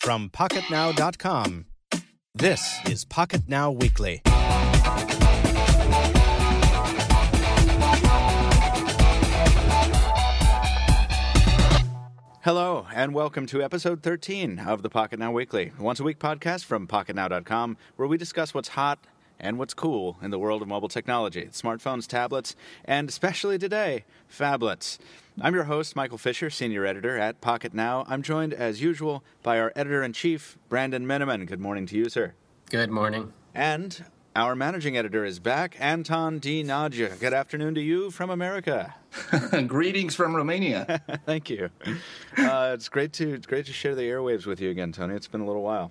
From Pocketnow.com, this is Pocketnow Weekly. Hello, and welcome to episode 13 of the Pocketnow Weekly, a once-a-week podcast from Pocketnow.com, where we discuss what's hot and what's cool in the world of mobile technology, smartphones, tablets, and especially today, phablets. I'm your host, Michael Fisher, senior editor at Pocketnow. I'm joined, as usual, by our editor-in-chief, Brandon Miniman. Good morning to you, sir. Good morning. And our managing editor is back, Anton D. Nagy. Good afternoon to you from America. Greetings from Romania. Thank you. It's great to share the airwaves with you again, Tony. It's been a little while.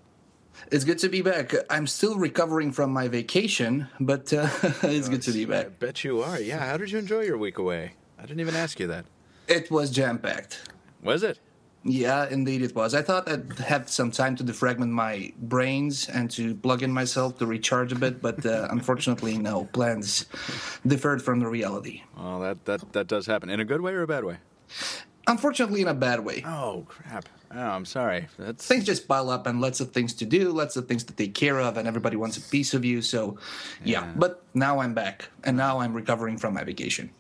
It's good to be back. I'm still recovering from my vacation, but it's good to be back. I bet you are. Yeah, how did you enjoy your week away? I didn't even ask you that. It was jam-packed. Was it? Yeah, indeed it was. I thought I'd have some time to defragment my brains and to plug in myself to recharge a bit, but unfortunately, no. Plans differed from the reality. Well, that does happen. In a good way or a bad way? Unfortunately, in a bad way. Oh, crap. Oh, I'm sorry. Things just pile up and lots of things to do, lots of things to take care of, and everybody wants a piece of you. So, yeah. But now I'm back, and now I'm recovering from my vacation.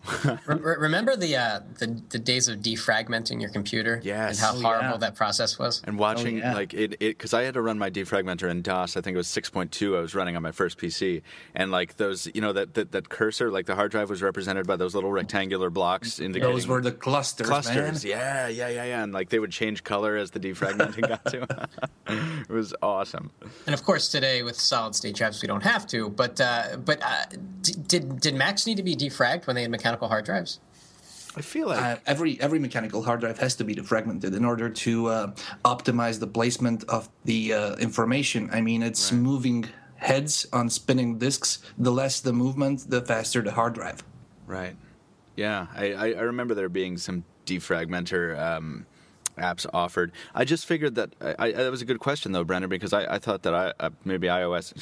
Remember the days of defragmenting your computer? Yes. And how horrible that process was? And watching, like, it because I had to run my defragmenter in DOS. I think it was 6.2 I was running on my first PC. And, like, those, you know, that cursor, like, the hard drive was represented by those little rectangular blocks indicating. Those were the clusters, man. Yeah. And, like, they would change color as the defragmenting got to. It was awesome. And of course, today with solid-state drives, we don't have to. But did Macs need to be defragged when they had mechanical hard drives? I feel like every mechanical hard drive has to be defragmented in order to optimize the placement of the information. I mean, it's moving heads on spinning disks. The less the movement, the faster the hard drive. Right. Yeah, I remember there being some defragmenter apps offered. I just figured that that was a good question though, Brandon, because I thought that maybe OS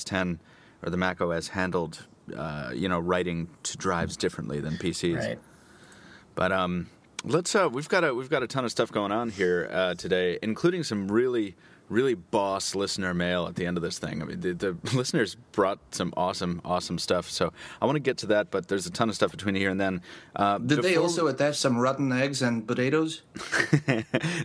10 or the Mac OS handled writing to drives differently than PCs. Right. But let's we've got a ton of stuff going on here today, including some really boss listener mail at the end of this thing. I mean, the listeners brought some awesome stuff. So I want to get to that, but there's a ton of stuff between here and then. Did they also attach some rotten eggs and potatoes?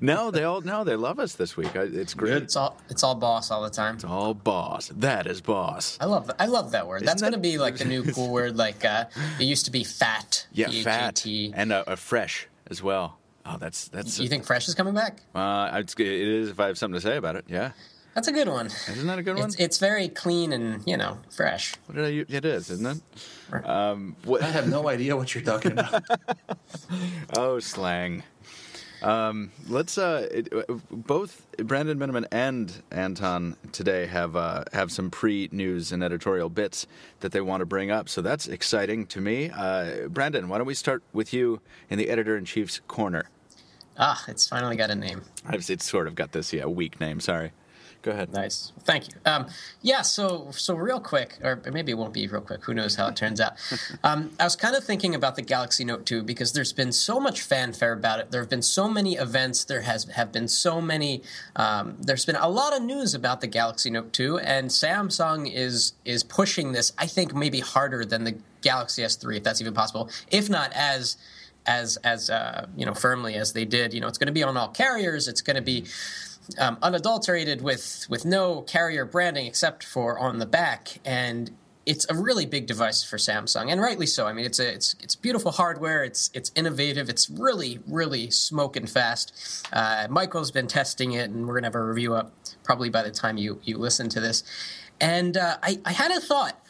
No, they love us this week. It's great. It's all boss all the time. It's all boss. That is boss. I love that word. That's going to be like the new cool word. Like it used to be fat. Yeah, P-H-A-T. fat and a fresh as well. Oh, that's. You think fresh is coming back? It is if I have something to say about it. Yeah. That's a good one. Isn't that a good one? It's very clean and fresh. It is, isn't it? I have no idea what you're talking about. Oh, slang. Let's both Brandon Miniman and Anton today have some pre-news and editorial bits that they want to bring up. So that's exciting to me. Brandon, why don't we start with you in the editor-in-chief's corner? It's finally got a name. It's sort of got this weak name. Sorry. Go ahead. Nice. Thank you. So real quick, or maybe it won't be real quick. Who knows how it turns out. I was kind of thinking about the Galaxy Note 2 because there's been so much fanfare about it. There have been so many events. There have been so many. There's been a lot of news about the Galaxy Note 2, and Samsung is pushing this, I think, maybe harder than the Galaxy S3, if that's even possible, if not as firmly as they did. It's going to be on all carriers. It's going to be unadulterated with no carrier branding except for on the back, and it's a really big device for Samsung, and rightly so. I mean, it's beautiful hardware. It's innovative. It's really smoking fast. Michael's been testing it, and we're gonna have a review up probably by the time you listen to this. And I had a thought.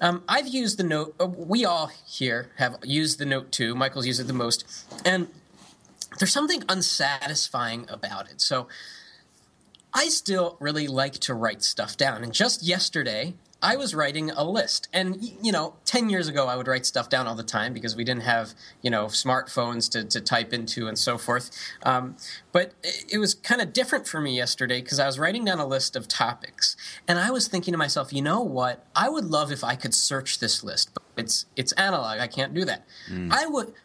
I've used the Note. We all here have used the Note 2. Michael's used it the most, and there's something unsatisfying about it. So I still really like to write stuff down. And just yesterday, I was writing a list. And, 10 years ago, I would write stuff down all the time because we didn't have, smartphones to type into and so forth. But it was kind of different for me yesterday because I was writing down a list of topics. And I was thinking to myself, you know what? I would love if I could search this list. But it's analog. I can't do that.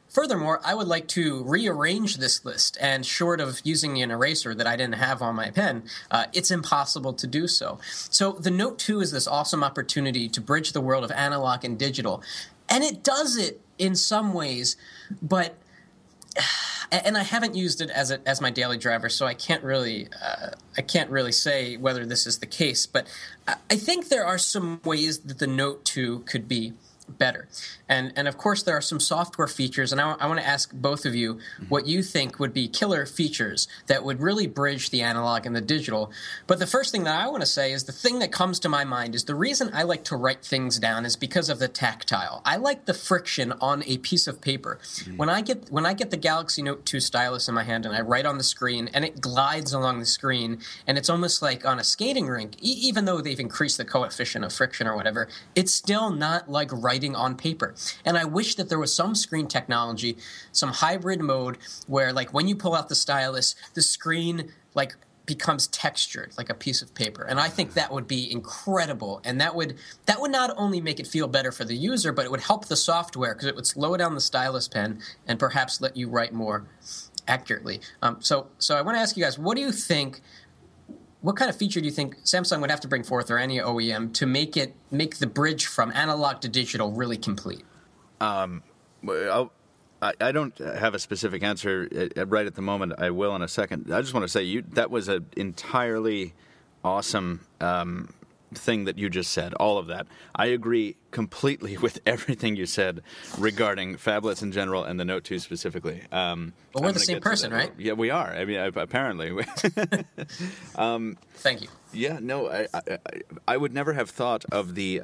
Furthermore, I would like to rearrange this list, and short of using an eraser that I didn't have on my pen, it's impossible to do so. So the Note 2 is this awesome opportunity to bridge the world of analog and digital, and it does it in some ways, but and I haven't used it as my daily driver, so I can't really say whether this is the case. But I think there are some ways that the Note 2 could be better. And of course, there are some software features, and I want to ask both of you what you think would be killer features that would really bridge the analog and the digital. But the first thing that I want to say is the thing that comes to my mind is the reason I like to write things down is because of the tactile. I like the friction on a piece of paper. When I get the Galaxy Note 2 stylus in my hand and I write on the screen and it glides along the screen and it's almost like on a skating rink, even though they've increased the coefficient of friction or whatever, it's still not like writing on paper. And I wish that there was some screen technology, some hybrid mode where, like, when you pull out the stylus, the screen, like, becomes textured like a piece of paper. And I think that would be incredible. And that would not only make it feel better for the user, but it would help the software because it would slow down the stylus pen and perhaps let you write more accurately. So I want to ask you guys, what do you think? What kind of feature do you think Samsung would have to bring forth, or any OEM, to make the bridge from analog to digital really complete? I don't have a specific answer right at the moment. I will in a second. I just want to say that was an entirely awesome thing that you just said, all of that. I agree completely with everything you said regarding phablets in general and the Note 2 specifically. Well, we're the same person, right? Yeah, we are. I mean, apparently. Thank you. Yeah, no, I would never have thought of the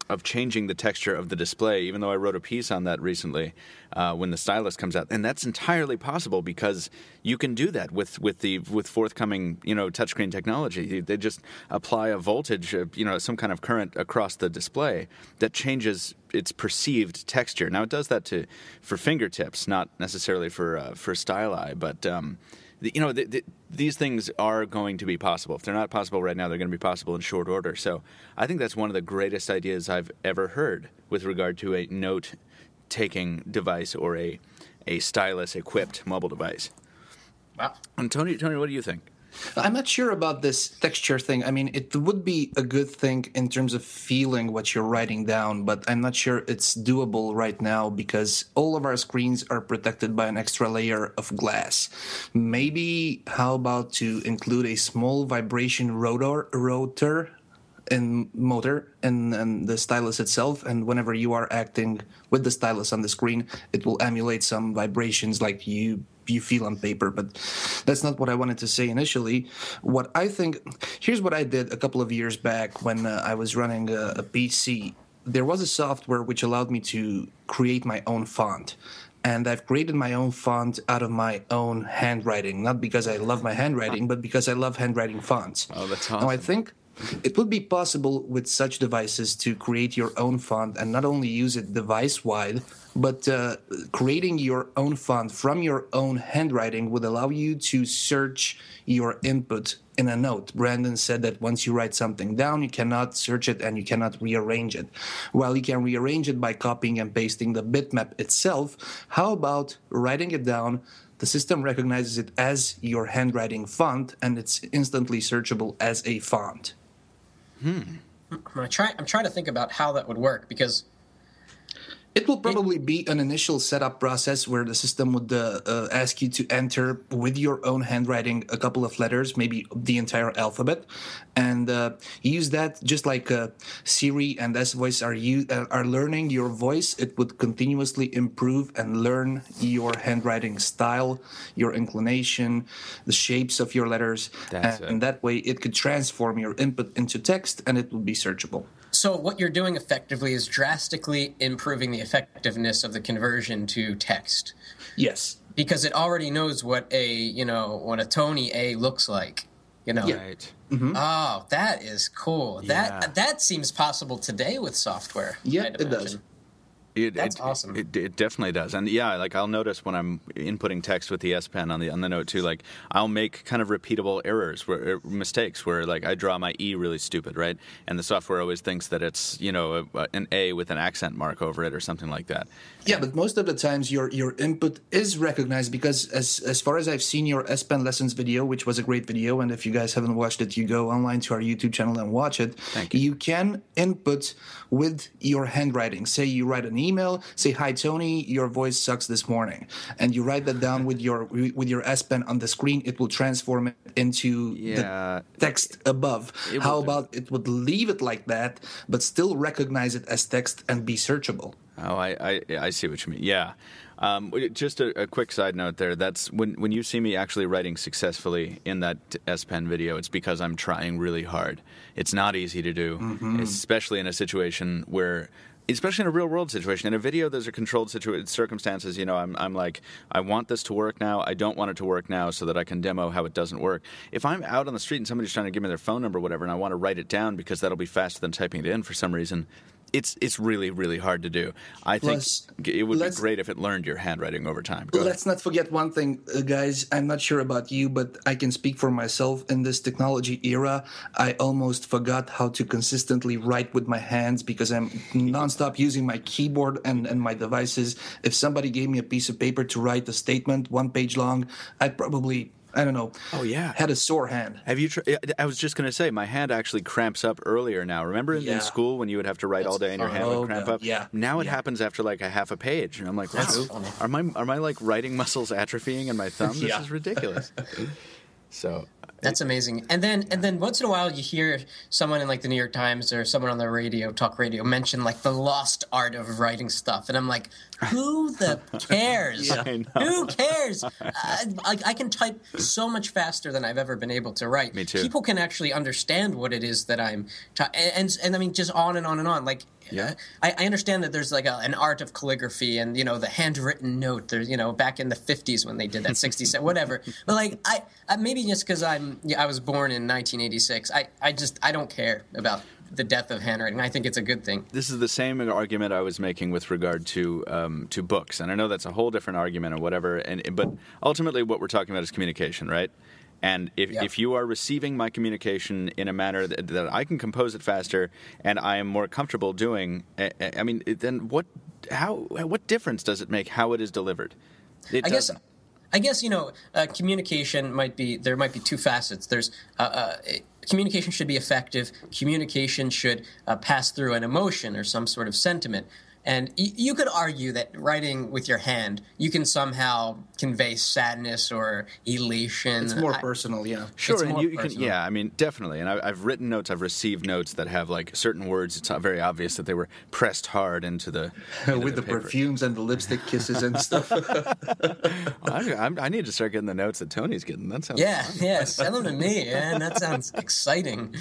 of changing the texture of the display, even though I wrote a piece on that recently when the stylus comes out. And that's entirely possible because you can do that with forthcoming, touchscreen technology. They just apply a voltage, some kind of current across the display that changes its perceived texture. Now, it does that for fingertips, not necessarily for styli, but these things are going to be possible. If they're not possible right now, they're going to be possible in short order. So I think that's one of the greatest ideas I've ever heard with regard to a note-taking device or a stylus-equipped mobile device. Wow. And Tony, what do you think? I'm not sure about this texture thing. I mean, it would be a good thing in terms of feeling what you're writing down, but I'm not sure it's doable right now because all of our screens are protected by an extra layer of glass. Maybe how about to include a small vibration rotor and motor and the stylus itself, and whenever you are acting with the stylus on the screen, it will emulate some vibrations like you feel on paper. But that's not what I wanted to say initially. What I think, here's what I did a couple of years back when I was running a PC. There was a software which allowed me to create my own font. And I've created my own font out of my own handwriting, not because I love my handwriting, but because I love handwriting fonts. Oh, that's awesome. Now, I think it would be possible with such devices to create your own font and not only use it device-wide, but creating your own font from your own handwriting would allow you to search your input in a note. Brandon said that once you write something down, you cannot search it and you cannot rearrange it. While you can rearrange it by copying and pasting the bitmap itself, how about writing it down? The system recognizes it as your handwriting font, and it's instantly searchable as a font. I'm trying to think about how that would work because it will probably be an initial setup process where the system would ask you to enter with your own handwriting a couple of letters, maybe the entire alphabet, and use that just like Siri and S-Voice are learning your voice. It would continuously improve and learn your handwriting style, your inclination, the shapes of your letters, and that way it could transform your input into text and it would be searchable. So what you're doing effectively is drastically improving the effectiveness of the conversion to text. Yes. Because it already knows what a Tony A looks like. Yeah. Right. Mm-hmm. Oh, that is cool. Yeah. That seems possible today with software. Yeah, it does. That's awesome. It definitely does, and yeah, like I'll notice when I'm inputting text with the S Pen on the Note 2, like I'll make kind of repeatable errors, mistakes, where like I draw my E really stupid, right? And the software always thinks that it's an A with an accent mark over it or something like that. Yeah, but most of the times your input is recognized, because as far as I've seen your S Pen lessons video, which was a great video, and if you guys haven't watched it, you go online to our YouTube channel and watch it. Thank you. You can input with your handwriting. Say you write an email, say, "Hi Tony, your voice sucks this morning," and you write that down with your S Pen on the screen. It will transform it into the text above. How about it would leave it like that, but still recognize it as text and be searchable? Oh, I see what you mean. Yeah. Just a quick side note there. That's when you see me actually writing successfully in that S Pen video, it's because I'm trying really hard. It's not easy to do, especially in a situation where, especially in a real world situation. In a video, those are controlled circumstances. I'm like, I want this to work now. I don't want it to work now, so that I can demo how it doesn't work. If I'm out on the street and somebody's trying to give me their phone number or whatever, and I want to write it down because that'll be faster than typing it in for some reason, it's really, really hard to do. I think it would be great if it learned your handwriting over time. Let's not forget one thing, guys. I'm not sure about you, but I can speak for myself. In this technology era, I almost forgot how to consistently write with my hands because I'm nonstop using my keyboard and my devices. If somebody gave me a piece of paper to write a statement 1 page long, I'd probably, I don't know. Oh, yeah. Had a sore hand. Have you? I was just going to say, my hand actually cramps up earlier now. Remember in school when you would have to write all day and your hand would cramp up? Yeah. Now it happens after like a half a page, and I'm like, wow, are my like writing muscles atrophying in my thumb? This is ridiculous. So that's amazing. And then once in a while you hear someone in like the New York Times or someone on the radio, talk radio, mention like the lost art of writing stuff, and I'm like, who the cares? Who cares? I can type so much faster than I've ever been able to write. Me too. People can actually understand what it is that I'm and I mean, just on and on and on. Like, I understand that there's like an art of calligraphy and the handwritten note. There's back in the 50s when they did that 60s whatever. But like I maybe just because I was born in 1986. I don't care about the death of handwriting. I think it's a good thing. This is the same argument I was making with regard to books, and I know that's a whole different argument or whatever. But ultimately, what we're talking about is communication, right? And if you are receiving my communication in a manner that I can compose it faster and I am more comfortable doing, I mean, then what difference does it make how it is delivered? It doesn't. I guess communication might be two facets. There's communication should be effective. Communication should pass through an emotion or some sort of sentiment. And you could argue that writing with your hand, you can somehow convey sadness or elation. It's more personal, yeah. Sure, and you can, I mean, definitely. And I've written notes, I've received notes that have like certain words. It's very obvious that they were pressed hard into the with the perfumes and the lipstick kisses and stuff. I need to start getting the notes that Tony's getting. That sounds fun. Send them to me, man. That sounds exciting.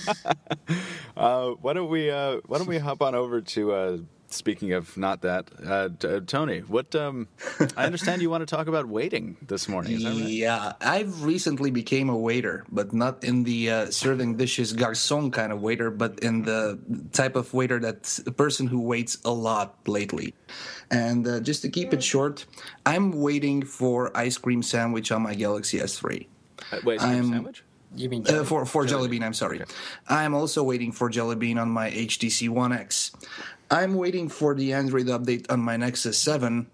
Why don't we hop on over to. Speaking of not that, Tony, what I understand you want to talk about waiting this morning, is that right? Yeah, I've recently became a waiter, but not in the serving dishes garçon kind of waiter, but in the type of waiter that's a person who waits a lot lately. And just to keep it short, I'm waiting for ice cream sandwich on my Galaxy S3. Wait, sandwich? You mean for Jelly Bean, I'm sorry. Okay. I'm also waiting for Jelly Bean on my HTC One X. I'm waiting for the Android update on my Nexus 7.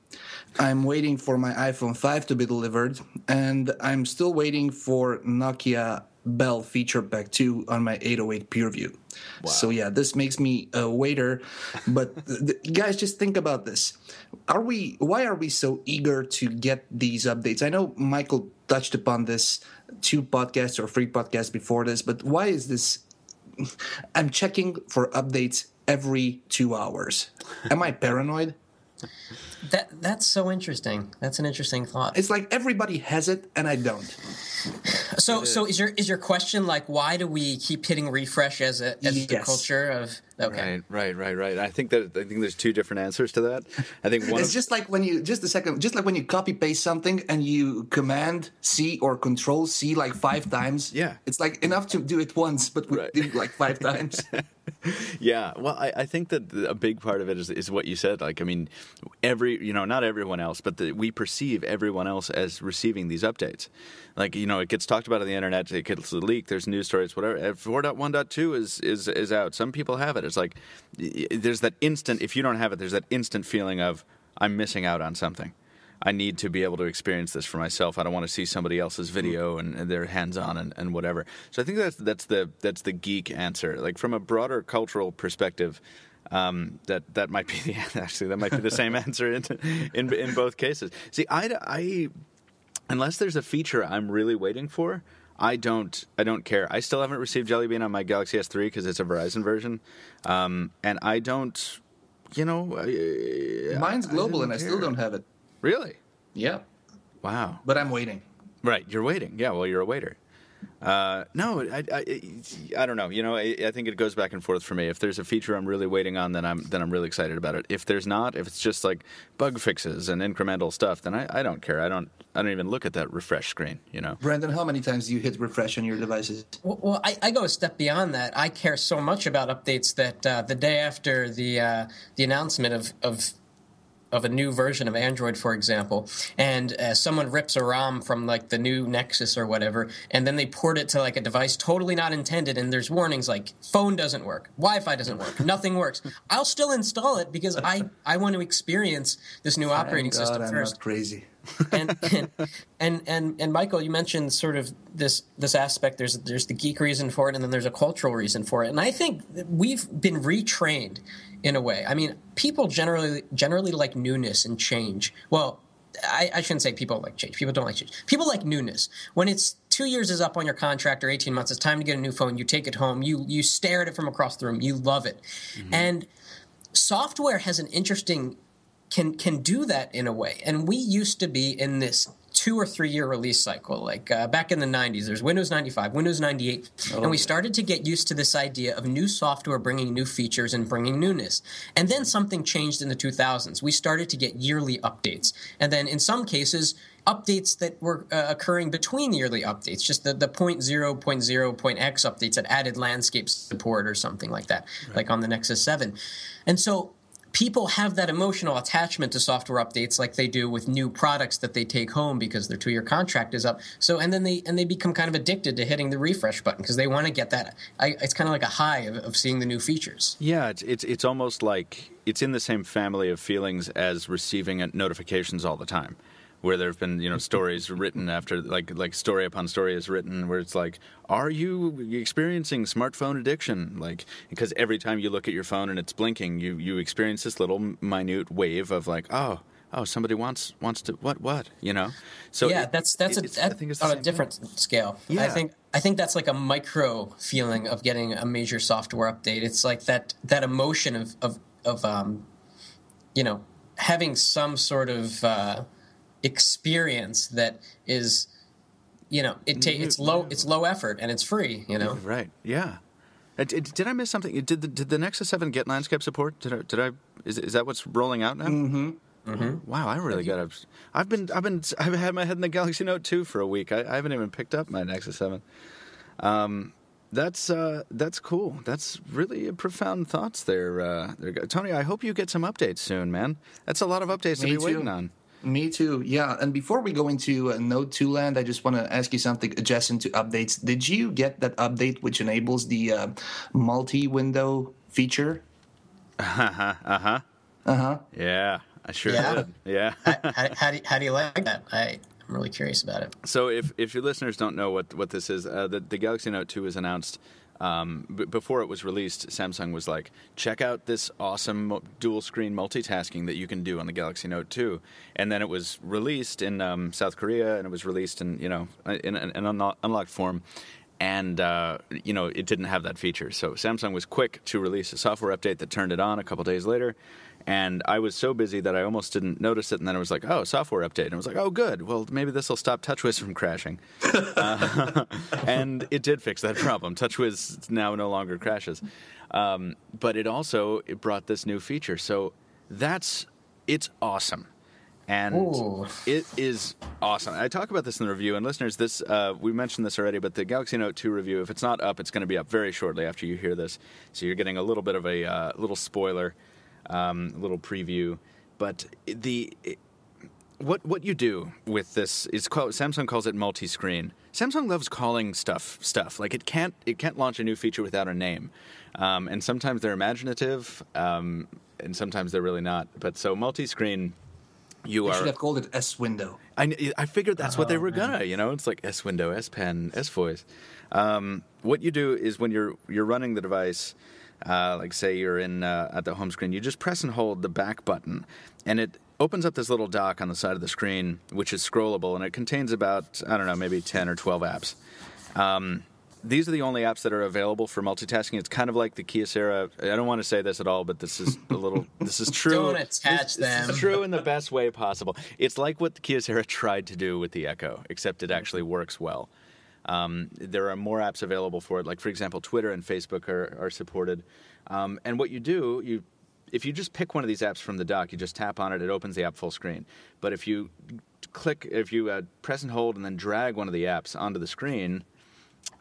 I'm waiting for my iPhone 5 to be delivered. And I'm still waiting for Nokia Bell Feature Pack 2 on my 808 PureView. Wow. So yeah, this makes me a waiter. But guys, just think about this. Why are we so eager to get these updates? I know Michael touched upon this 2 podcasts or 3 podcasts before this, but why is this? I'm checking for updates every 2 hours. Am I paranoid? That's so interesting. That's an interesting thought. It's like everybody has it and I don't. So is your question like, why do we keep hitting refresh as the culture Okay. Right. I think there's two different answers to that. I think one. It's just like when you copy paste something and you Command C or Control C like 5 times. Yeah. It's like enough to do it once, but we do it like 5 times. Yeah, well, I think that a big part of it is what you said. Like, I mean, not everyone else, but we perceive everyone else as receiving these updates. Like, it gets talked about on the internet, it gets leaked, there's news stories, whatever. 4.1.2 is out. Some people have it. It's like, there's that instant, if you don't have it, there's that instant feeling of, I'm missing out on something. I need to be able to experience this for myself. I don't want to see somebody else's video and they're hands-on and whatever. So I think that's the geek answer. Like, from a broader cultural perspective, that might be the same answer in both cases. See, I unless there's a feature I'm really waiting for, I don't care. I still haven't received Jelly Bean on my Galaxy S3 because it's a Verizon version, and I don't. Mine's global, and I still don't have it. Really? Yeah. Wow. But I'm waiting. Right, you're waiting. Yeah, well, you're a waiter. No, I don't know. I think it goes back and forth for me. If there's a feature I'm really waiting on, then I'm really excited about it. If there's not, if it's just like bug fixes and incremental stuff, then I don't care. I don't even look at that refresh screen. Brandon, how many times do you hit refresh on your devices? Well, I go a step beyond that. I care so much about updates that the day after the announcement of a new version of Android, for example, and someone rips a ROM from like the new Nexus or whatever, and then they port it to like a device totally not intended, and there's warnings like phone doesn't work, Wi-Fi doesn't work, nothing works. I'll still install it because I want to experience this new operating system I'm first. not crazy. and Michael, you mentioned sort of this aspect. There's the geek reason for it, and then there's a cultural reason for it. And I think we've been retrained in a way. I mean, people generally like newness and change. Well, I shouldn't say people like change. People don't like change. People like newness. When it's 2 years is up on your contract or 18 months, it's time to get a new phone. You take it home. You stare at it from across the room. You love it. Mm-hmm. And software has an interesting can do that in a way. And we used to be in this 2 or 3 year release cycle. Like back in the 90s, there's Windows 95, Windows 98, and we started to get used to this idea of new software bringing new features and bringing newness. And then something changed in the 2000s. We started to get yearly updates. And then in some cases, updates that were occurring between yearly updates, just the .0.0.x updates that added landscape support or something like that, like on the Nexus 7. And so people have that emotional attachment to software updates like they do with new products that they take home because their 2 year contract is up. So and then they become kind of addicted to hitting the refresh button because they want to get that. It's kind of like a high of seeing the new features. Yeah, it's almost like it's in the same family of feelings as receiving notifications all the time. Where there have been, stories written after, like story upon story is written, where it's like, are you experiencing smartphone addiction? Like, because every time you look at your phone and it's blinking, you experience this little minute wave of like, oh, somebody wants to what. So yeah, that's on a different scale. Yeah. I think that's like a micro feeling of getting a major software update. It's like that emotion of having some sort of experience that is, it's low effort and it's free. Right? Yeah. Did I miss something? Did the Nexus 7 get landscape support? Did I? Is that what's rolling out now? Mm-hmm. Mm-hmm. Wow, I really got to. I've had my head in the Galaxy Note 2 for a week. I haven't even picked up my Nexus 7. That's cool. That's really profound thoughts there. Tony, I hope you get some updates soon, man. That's a lot of updates to be waiting on. Me too, yeah. And before we go into Note 2 land, I just want to ask you something adjacent to updates. Did you get that update which enables the multi-window feature? Yeah, I sure did. Yeah. How do you like that? I'm really curious about it. So if your listeners don't know what this is, the Galaxy Note 2 was announced. Before it was released, Samsung was like, check out this awesome dual-screen multitasking that you can do on the Galaxy Note 2. And then it was released in South Korea, and it was released in an unlocked form. And, it didn't have that feature. So Samsung was quick to release a software update that turned it on a couple days later. And I was so busy that I almost didn't notice it, and then it was like, oh, software update. And I was like, oh, good. Well, maybe this will stop TouchWiz from crashing. And it did fix that problem. TouchWiz now no longer crashes. But it brought this new feature. So it's awesome. And it is awesome. I talk about this in the review, and listeners, we mentioned this already, but the Galaxy Note 2 review, if it's not up, it's going to be up very shortly after you hear this. So you're getting a little bit of a little spoiler, a little preview. But what you do with this is Samsung calls it multi-screen. Samsung loves calling stuff. Like it can't launch a new feature without a name. And sometimes they're imaginative, and sometimes they're really not. But so multi-screen. They should have called it S-Window. I figured that's what they were gonna. It's like S-Window, S-Pen, S-Voice. What you do is when you're running the device, like say you're in at the home screen, you just press and hold the back button, and it opens up this little dock on the side of the screen, which is scrollable, and it contains about, I don't know, maybe 10 or 12 apps. These are the only apps that are available for multitasking. It's kind of like the Kyocera. I don't want to say this at all, but this is true. Don't attach them. This is true in the best way possible. It's like what the Kyocera tried to do with the Echo, except it actually works well. There are more apps available for it. Like, for example, Twitter and Facebook are supported. And what you do, if you just pick one of these apps from the dock, you just tap on it, it opens the app full screen. But if you press and hold and then drag one of the apps onto the screen,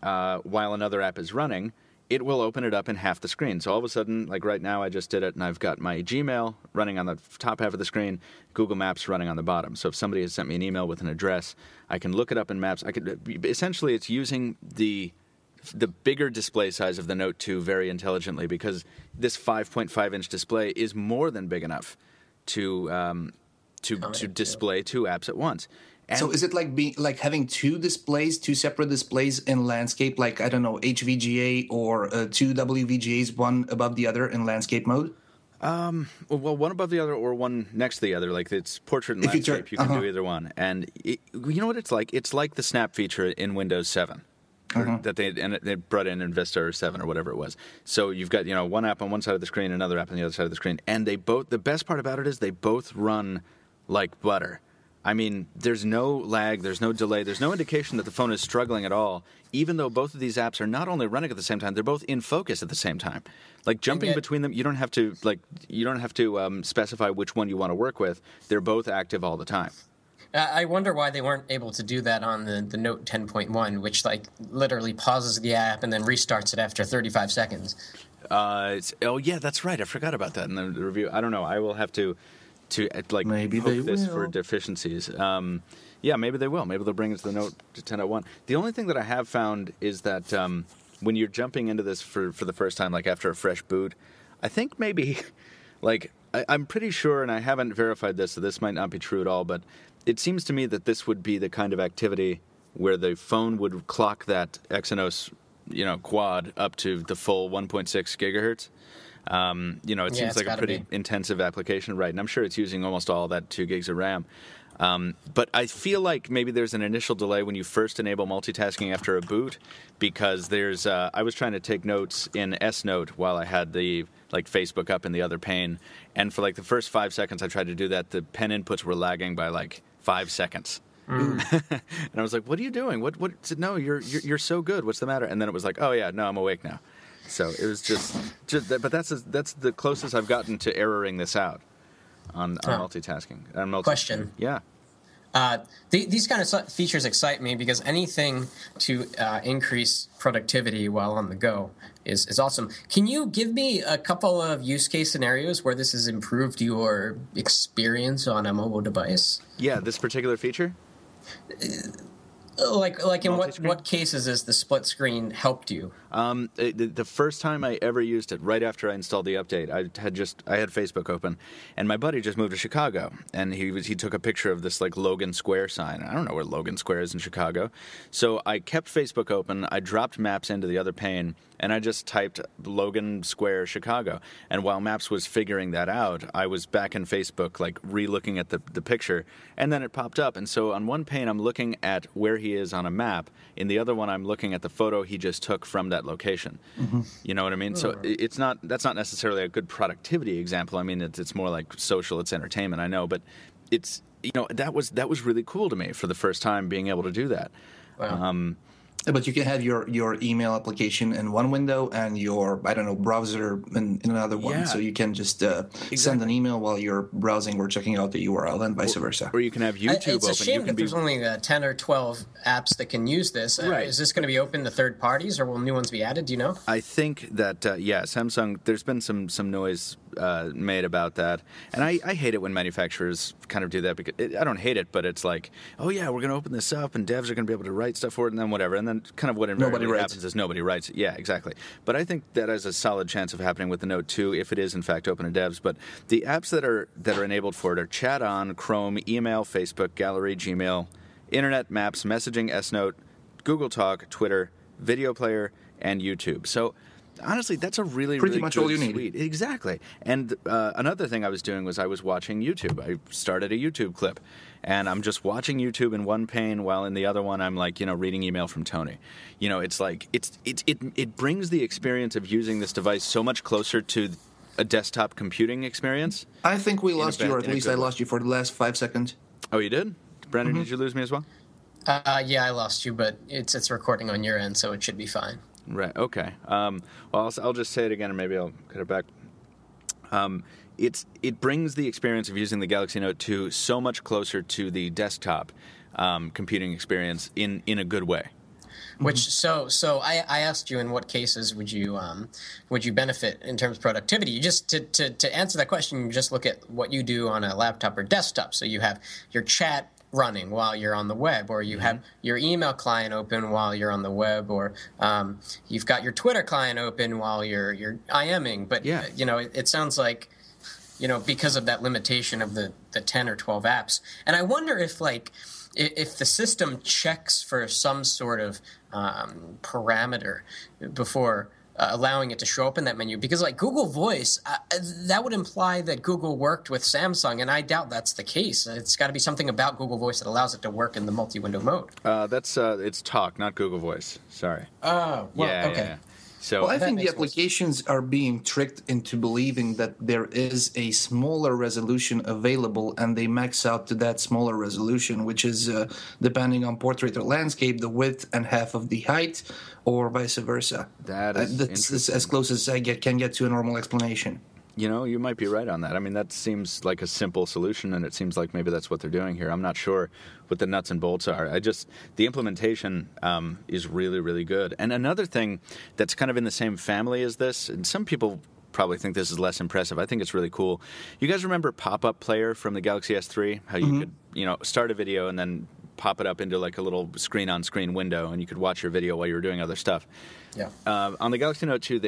while another app is running, it will open it up in half the screen. So all of a sudden, like right now, I just did it, and I've got my Gmail running on the top half of the screen, Google Maps running on the bottom. So if somebody has sent me an email with an address, I can look it up in Maps. Essentially, it's using the bigger display size of the Note 2 very intelligently, because this 5.5-inch display is more than big enough to display two apps at once. And so is it like having two separate displays in landscape, like, I don't know, HVGA or two WVGAs, one above the other in landscape mode? Well, one above the other or one next to the other. Like it's portrait and landscape, you can do either one. And you know what it's like? It's like the Snap feature in Windows 7. That they brought in Vista or 7 or whatever it was. So you've got one app on one side of the screen, another app on the other side of the screen, and the best part about it is they both run like butter. I mean, there's no lag, there's no delay, there's no indication that the phone is struggling at all, even though both of these apps are not only running at the same time, they're both in focus at the same time. Like jumping between them, you don't have to specify which one you want to work with. They're both active all the time. I wonder why they weren't able to do that on the Note 10.1, which literally pauses the app and then restarts it after 35 seconds. Yeah, that's right. I forgot about that in the review. I don't know. I will have to maybe poke this for deficiencies. Yeah, maybe they will. Maybe they'll bring it to the Note 10.1. The only thing that I have found is that when you're jumping into this for the first time, like after a fresh boot, I think maybe, I'm pretty sure, and I haven't verified this, so this might not be true at all, but it seems to me that this would be the kind of activity where the phone would clock that Exynos, quad up to the full 1.6 gigahertz. It seems like a pretty intensive application, right? And I'm sure it's using almost all that 2 gigs of RAM. But I feel like maybe there's an initial delay when you first enable multitasking after a boot, because I was trying to take notes in S Note while I had the Facebook up in the other pane, and for the first 5 seconds I tried to do that, the pen inputs were lagging by 5 seconds. And I was like, "What are you doing? What?" No, you're so good. What's the matter? And then it was like, "Oh yeah, no, I'm awake now." So it was just but that's the closest I've gotten to erroring this out on multitasking. Question. Yeah. These kind of features excite me because anything to increase productivity while on the go is awesome. Can you give me a couple of use case scenarios where this has improved your experience on a mobile device? Yeah, this particular feature? Like in what cases has the split screen helped you? The first time I ever used it, right after I installed the update, I had Facebook open, and my buddy just moved to Chicago, and he took a picture of this Logan Square sign. I don't know where Logan Square is in Chicago, so I kept Facebook open. I dropped Maps into the other pane, and I just typed Logan Square Chicago. And while Maps was figuring that out, I was back in Facebook, re-looking at the picture, and then it popped up. And so on one pane, I'm looking at where he is on a map. In the other one, I'm looking at the photo he just took from that that location. You know what I mean? So that's not necessarily a good productivity example. I mean, it's more like social, it's entertainment, I know, but it's, that was really cool to me for the first time being able to do that. Wow. But you can have your email application in one window and your, browser in another one. Yeah. So you can just send an email while you're browsing or checking out the URL and vice versa. Or you can have YouTube it's open. a shame that there's only 10 or 12 apps that can use this. Right. Is this going to be open to third parties, or will new ones be added? Do you know? I think that, Samsung, there's been some noise made about that. And I hate it when manufacturers kind of do that. Because I don't hate it, but it's like, oh, yeah, we're going to open this up, and devs are going to be able to write stuff for it, and then whatever. And then kind of what invariably happens is nobody writes it. Yeah, exactly. But I think that has a solid chance of happening with the Note 2 if it is, in fact, open to devs. But the apps that are enabled for it are Chat On, Chrome, Email, Facebook, Gallery, Gmail, Internet, Maps, Messaging, S-Note, Google Talk, Twitter, Video Player, and YouTube. So honestly, that's a really much good all you need. suite. Exactly. And another thing I was doing was I was watching YouTube. I started a YouTube clip, and I'm just watching YouTube in one pane while in the other one I'm like, reading email from Tony. It's like it brings the experience of using this device so much closer to a desktop computing experience. I think we lost you, or at least I lost you for the last 5 seconds. Oh, you did? Brandon, did you lose me as well? Yeah, I lost you, but it's recording on your end, so it should be fine. Right. Okay. Well, I'll just say it again, and maybe I'll cut it back. It brings the experience of using the Galaxy Note 2 so much closer to the desktop computing experience in a good way. Which so I asked you in what cases would you benefit in terms of productivity. You just to answer that question, you just look at what you do on a laptop or desktop. So you have your chat running while you're on the web, or you have your email client open while you're on the web, or you've got your Twitter client open while you're IMing. But it sounds like because of that limitation of the 10 or 12 apps. And I wonder if the system checks for some sort of parameter before allowing it to show up in that menu, because Google Voice, that would imply that Google worked with Samsung, and I doubt that's the case. It's got to be something about Google Voice that allows it to work in the multi-window mode. It's Talk, not Google Voice. Sorry. Oh, well, yeah, okay. Yeah. So I think the applications are being tricked into believing that there is a smaller resolution available, and they max out to that smaller resolution, which is, depending on portrait or landscape, the width and half of the height, or vice versa. That's as close as I can get to a normal explanation. You might be right on that. I mean, that seems like a simple solution, and it seems like maybe that's what they're doing here. I'm not sure what the nuts and bolts are. The implementation is really, really good. And another thing that's kind of in the same family as this, and some people probably think this is less impressive. I think it's really cool. You guys remember Pop-Up Player from the Galaxy S3? How you could, start a video and then pop it up into like a little screen-on-screen window, and you could watch your video while you were doing other stuff. Yeah. On the Galaxy Note 2,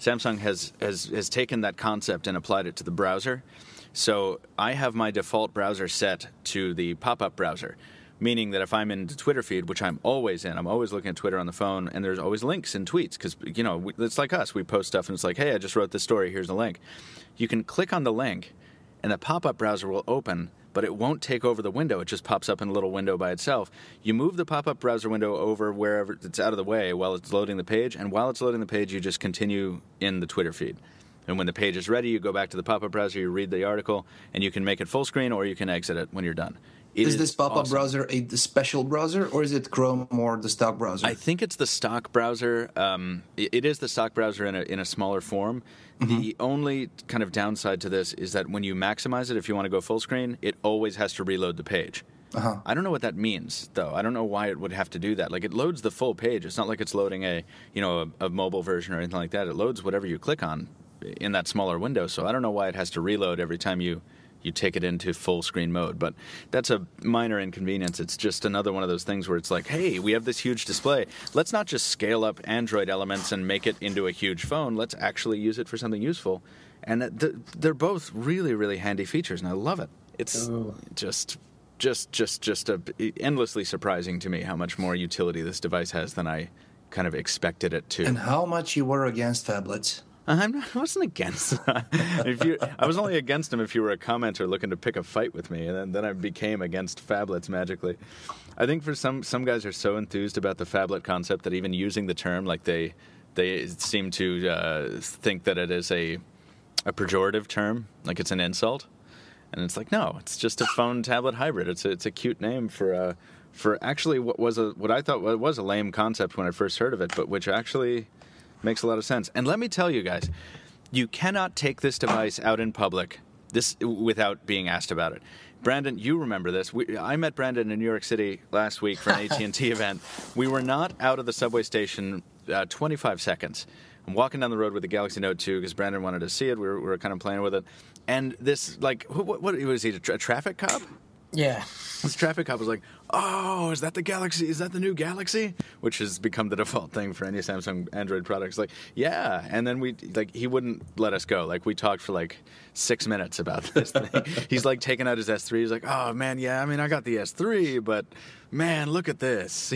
Samsung has taken that concept and applied it to the browser. So I have my default browser set to the pop-up browser, meaning that if I'm in the Twitter feed, which I'm always in, I'm always looking at Twitter on the phone, and there's always links in tweets because, it's like us. We post stuff, and it's like, hey, I just wrote this story. Here's a link. You can click on the link, and the pop-up browser will open, but it won't take over the window. It just pops up in a little window by itself. You move the pop-up browser window over wherever it's out of the way while it's loading the page, and while it's loading the page, you just continue in the Twitter feed. And when the page is ready, you go back to the pop-up browser, you read the article, and you can make it full screen or you can exit it when you're done. Is this pop-up browser a special browser, or is it Chrome or the stock browser? I think it's the stock browser. It is the stock browser in a smaller form. The only kind of downside to this is that when you maximize it, if you want to go full screen, it always has to reload the page. I don't know what that means, though. I don't know why it would have to do that. Like, it loads the full page. It's not like it's loading a mobile version or anything like that. It loads whatever you click on in that smaller window. So I don't know why it has to reload every time you take it into full screen mode. But that's a minor inconvenience. It's just another one of those things where it's like, hey, we have this huge display. Let's not just scale up Android elements and make it into a huge phone. Let's actually use it for something useful. And they're both really, really handy features, and I love it. It's just endlessly surprising to me how much more utility this device has than I kind of expected it to. And how much you were against phablets? I wasn't against that. I was only against him if you were a commenter looking to pick a fight with me, and then I became against phablets magically. I think for some guys are so enthused about the phablet concept that even using the term, like they seem to think that it is a pejorative term, like it's an insult. And it's like, no, it's just a phone tablet hybrid. It's a cute name for actually what I thought was a lame concept when I first heard of it, but which actually makes a lot of sense. And let me tell you guys, you cannot take this device out in public without being asked about it. Brandon, you remember this. I met Brandon in New York City last week for an AT&T event. We were not out of the subway station 25 seconds. I'm walking down the road with the Galaxy Note 2 because Brandon wanted to see it. We were kind of playing with it. And this, like, what was he, a traffic cop? Yeah. This traffic cop was like, oh, is that the Galaxy? Is that the new Galaxy? Which has become the default thing for any Samsung Android products. Like, yeah. And then he wouldn't let us go. Like, we talked for like 6 minutes about this thing. He's like taking out his S3. He's like, oh, man, yeah, I mean, I got the S3, but man, look at this.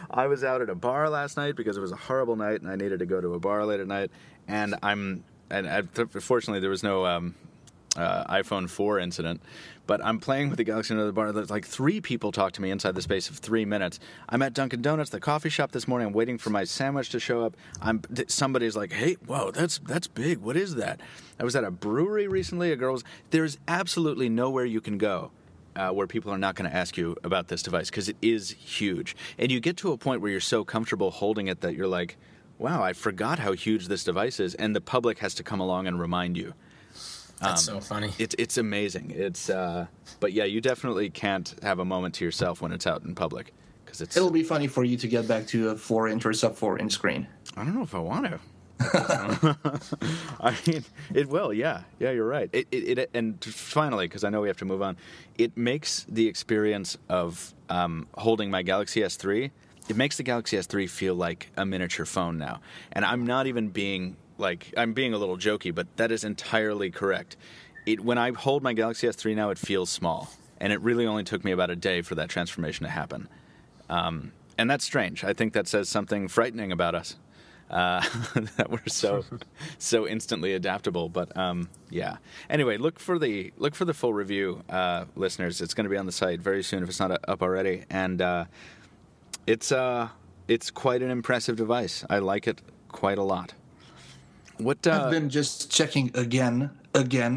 I was out at a bar last night because it was a horrible night and I needed to go to a bar late at night. And fortunately, there was no iPhone 4 incident, but I'm playing with the Galaxy Note at the bar. There's like 3 people talked to me inside the space of 3 minutes. I'm at Dunkin' Donuts, the coffee shop this morning. I'm waiting for my sandwich to show up. Somebody's like, hey, whoa, that's big. What is that? I was at a brewery recently. There's absolutely nowhere you can go where people are not going to ask you about this device because it is huge. And you get to a point where you're so comfortable holding it that you're like, wow, I forgot how huge this device is, and the public has to come along and remind you. That's so funny. It's amazing. But yeah, you definitely can't have a moment to yourself when it's out in public because it'll be funny for you to get back to a 4-inch or sub 4-inch screen. I don't know if I want to. I mean, it will. Yeah, you're right. And finally, because I know we have to move on, it makes the experience of holding my Galaxy S3. It makes the Galaxy S3 feel like a miniature phone now. And I'm not even being I'm being a little jokey, but that is entirely correct. When I hold my Galaxy S3 now, it feels small. And it really only took me about a day for that transformation to happen. And that's strange. I think that says something frightening about us. That we're so instantly adaptable. But yeah. Anyway, look for the full review, listeners. It's going to be on the site very soon if it's not up already. And it's quite an impressive device. I like it quite a lot. I've been just checking again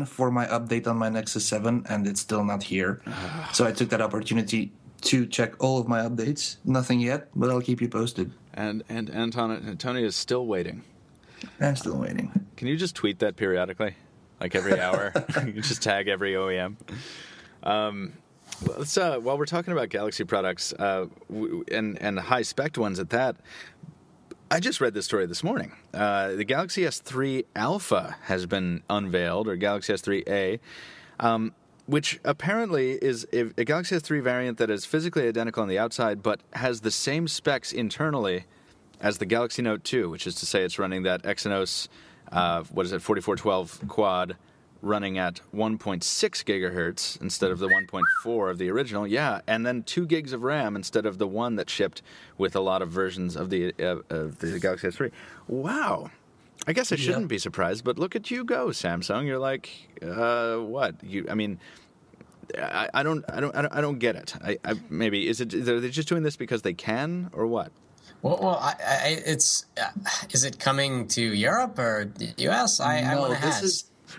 for my update on my Nexus 7, and it's still not here. So I took that opportunity to check all of my updates. Nothing yet, but I'll keep you posted. And Tony is still waiting. I'm still waiting. Can you just tweet that periodically, like every hour? You just tag every OEM. Let's while we're talking about Galaxy products and high spec ones at that. I just read this story this morning. The Galaxy S3 Alpha has been unveiled, or Galaxy S3A, which apparently is a Galaxy S3 variant that is physically identical on the outside, but has the same specs internally as the Galaxy Note 2, which is to say it's running that Exynos, 4412 quad, running at 1.6 gigahertz instead of the 1.4 of the original. Yeah, and then 2 gigs of RAM instead of the one that shipped with a lot of versions of the Galaxy S3. Wow. I guess I shouldn't be surprised, but look at you go, Samsung. You're like, what? I don't get it. Maybe are they just doing this because they can, or what? Well, is it coming to Europe or the US?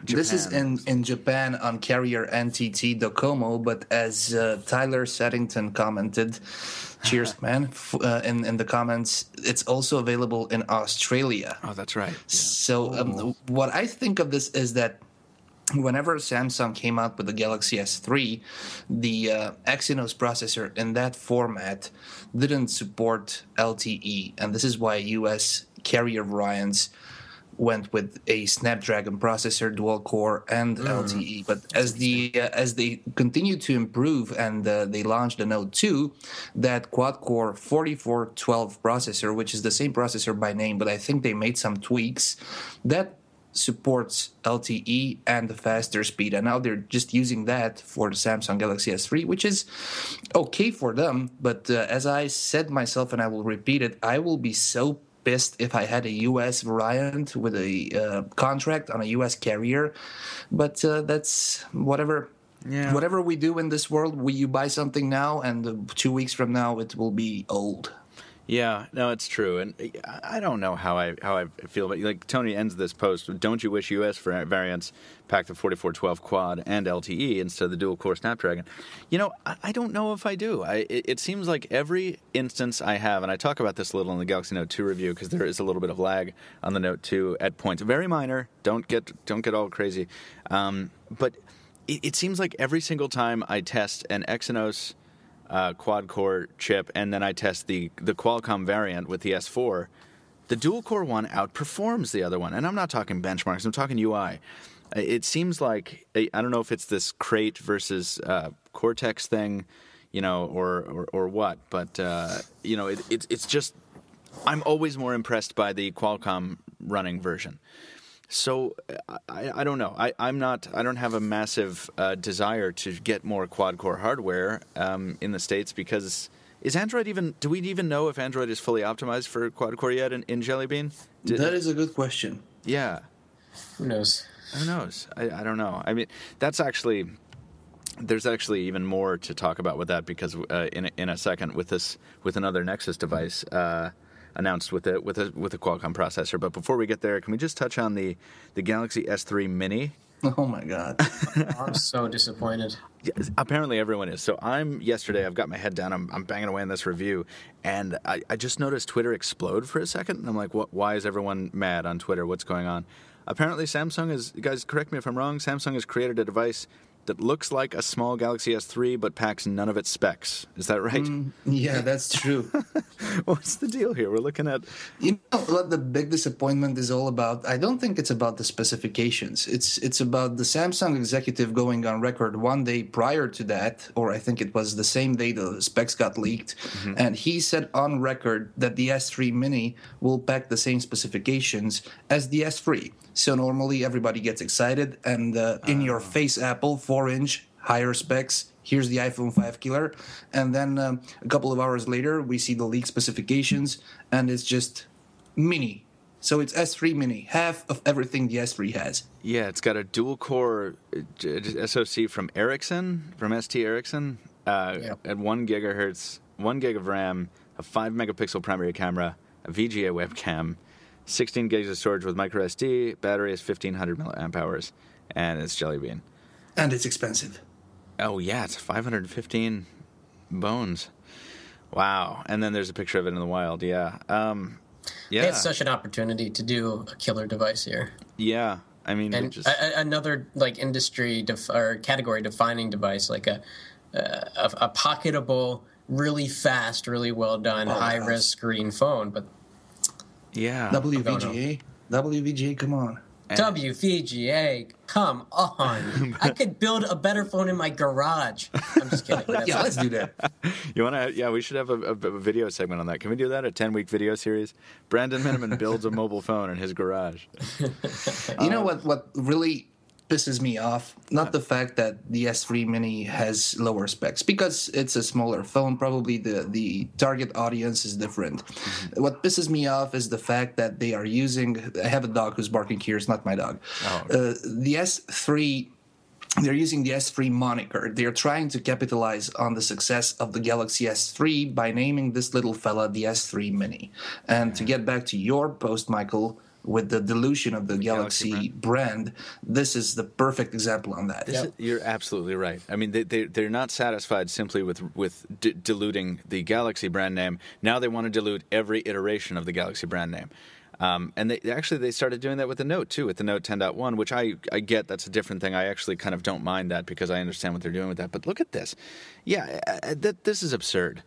This is in Japan on carrier NTT Docomo, but as Tyler Seddington commented, cheers, man, in the comments, it's also available in Australia. Oh, that's right. Yeah. So what I think of this is that whenever Samsung came out with the Galaxy S3, the Exynos processor in that format didn't support LTE, and this is why US carrier variants went with a Snapdragon processor, dual core, and LTE. But as they continued to improve and they launched the Note 2, that quad-core 4412 processor, which is the same processor by name, but I think they made some tweaks, that supports LTE and the faster speed. And now they're just using that for the Samsung Galaxy S3, which is okay for them. But as I said myself, and I will repeat it, I will be so pissed if I had a U.S. variant with a contract on a U.S. carrier, but that's whatever. Yeah. Whatever we do in this world, you buy something now, and 2 weeks from now it will be old. Yeah, no, it's true, and I don't know how I feel about like Tony ends this post with, "Don't you wish U.S. variants packed the 4412 quad and LTE instead of the dual-core Snapdragon?" You know, I don't know if I do. It seems like every instance I have, and I talk about this a little in the Galaxy Note 2 review because there is a little bit of lag on the Note 2 at points, very minor. Don't get all crazy, but it seems like every single time I test an Exynos quad-core chip, and then I test the Qualcomm variant with the S4, the dual-core one outperforms the other one. And I'm not talking benchmarks, I'm talking UI. It seems like, I don't know if it's this Crate versus Cortex thing, you know, or what, but, you know, it's just, I'm always more impressed by the Qualcomm running version. So I don't know. I don't have a massive desire to get more quad-core hardware in the States because is Android even? Do we even know if Android is fully optimized for quad-core yet in Jelly Bean? That is a good question. Yeah. Who knows? Who knows? I don't know. I mean, there's actually even more to talk about with that because in a second with another Nexus device. Announced with a Qualcomm processor. But before we get there, can we just touch on the Galaxy S3 Mini? Oh my God. I'm so disappointed. Yeah, apparently everyone is. So yesterday I've got my head down, I'm banging away on this review, and I just noticed Twitter explode for a second, and I'm like, why is everyone mad on Twitter? What's going on? Apparently Samsung guys, correct me if I'm wrong, Samsung has created a device that looks like a small Galaxy S3 but packs none of its specs. Is that right? Yeah, that's true. What's the deal here? We're looking at... You know what the big disappointment is all about? I don't think it's about the specifications. It's about the Samsung executive going on record one day prior to that, or I think it was the same day the specs got leaked, and he said on record that the S3 Mini will pack the same specifications as the S3. So normally everybody gets excited, and in your face, Apple, 4-inch, higher specs, here's the iPhone 5 killer. And then a couple of hours later, we see the leaked specifications, and it's just Mini. So it's S3 Mini, half of everything the S3 has. Yeah, it's got a dual-core SoC from Ericsson, from ST Ericsson, at 1 gigahertz, 1 gig of RAM, a 5-megapixel primary camera, a VGA webcam, 16 gigs of storage with micro SD, battery is 1,500 milliamp hours, and it's Jelly Bean. And it's expensive. Oh, yeah, it's 515 bones. Wow. And then there's a picture of it in the wild, yeah. They had such an opportunity to do a killer device here. Yeah, I mean... And another, like, industry or category-defining device, like a pocketable, really fast, really well-done, high-res screen phone, but... Yeah. WVGA, come on. WVGA, come on. I could build a better phone in my garage. I'm just kidding. Yeah, let's do that. You want to? Yeah, we should have a video segment on that. Can we do that? A 10-week video series? Brandon Miniman builds a mobile phone in his garage. You know what really pisses me off? Not the fact that the S3 Mini has lower specs, because it's a smaller phone. Probably the target audience is different. Mm-hmm. What pisses me off is the fact that they are using... I have a dog who's barking here. It's not my dog. Oh, okay. The S3... They're using the S3 moniker. They're trying to capitalize on the success of the Galaxy S3 by naming this little fella the S3 Mini. And to get back to your post, Michael... with the dilution of the Galaxy brand, this is the perfect example on that. You're absolutely right. I mean, they're not satisfied simply with diluting the Galaxy brand name. Now they want to dilute every iteration of the Galaxy brand name. And they started doing that with the Note, too, with the Note 10.1, which I get. That's a different thing. I actually kind of don't mind that because I understand what they're doing with that. But look at this. Yeah, this is absurd.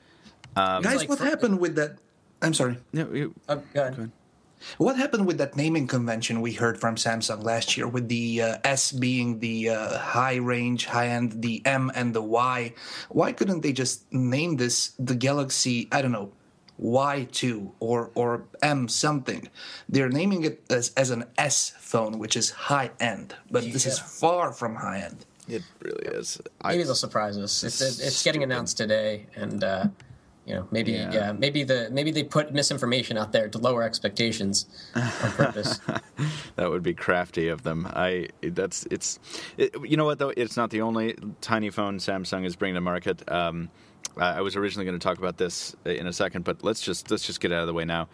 Guys, what happened with that? I'm sorry. No, go ahead. What happened with that naming convention we heard from Samsung last year, with the S being the high range, high end, the M and the Y? Why couldn't they just name this the Galaxy, I don't know, Y2 or M something? They're naming it as an S phone, which is high end, but this is far from high end. It really is. Maybe they'll surprise us. It's getting announced today, and Maybe they put misinformation out there to lower expectations on purpose. That would be crafty of them. You know what though? It's not the only tiny phone Samsung is bringing to market. I was originally going to talk about this in a second, but let's just get it out of the way now.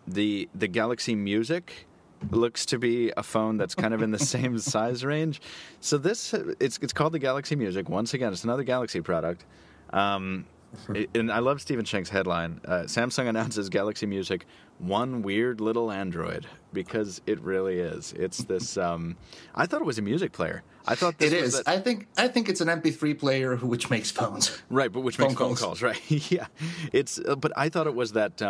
The Galaxy Music looks to be a phone that's kind of in the same size range. So it's called the Galaxy Music. Once again, it's another Galaxy product. And I love Stephen Schenk's headline. Samsung announces Galaxy Music, one weird little Android, because it really is. It's this. I thought it was a music player. I thought this it is. I think it's an MP3 player which makes phones. Right, but which makes phone calls. Right? Yeah. It's. But I thought it was that.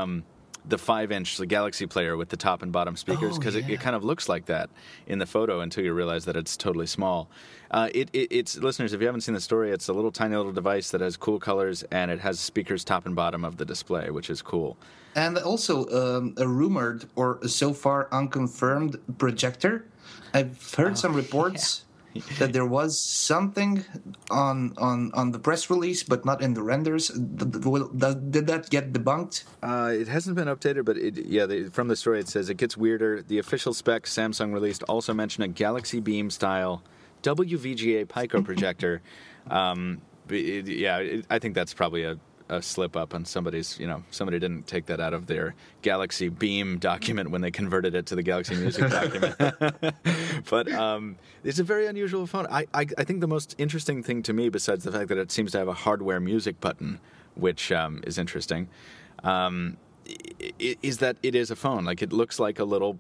The 5-inch Galaxy player with the top and bottom speakers, because it kind of looks like that in the photo until you realize that it's totally small. It's listeners, if you haven't seen the story, it's a little tiny little device that has cool colors, and it has speakers top and bottom of the display, which is cool. And also a rumored or so far unconfirmed projector. I've heard some reports that there was something on the press release, but not in the renders. Did that get debunked? It hasn't been updated, but from the story it says it gets weirder. The official specs Samsung released also mention a Galaxy Beam style WVGA Pico projector. I think that's probably a slip up on somebody's, somebody didn't take that out of their Galaxy Beam document when they converted it to the Galaxy Music document. But it's a very unusual phone. I think the most interesting thing to me, besides the fact that it seems to have a hardware music button, which is interesting, is that it is a phone. Like, it looks like a little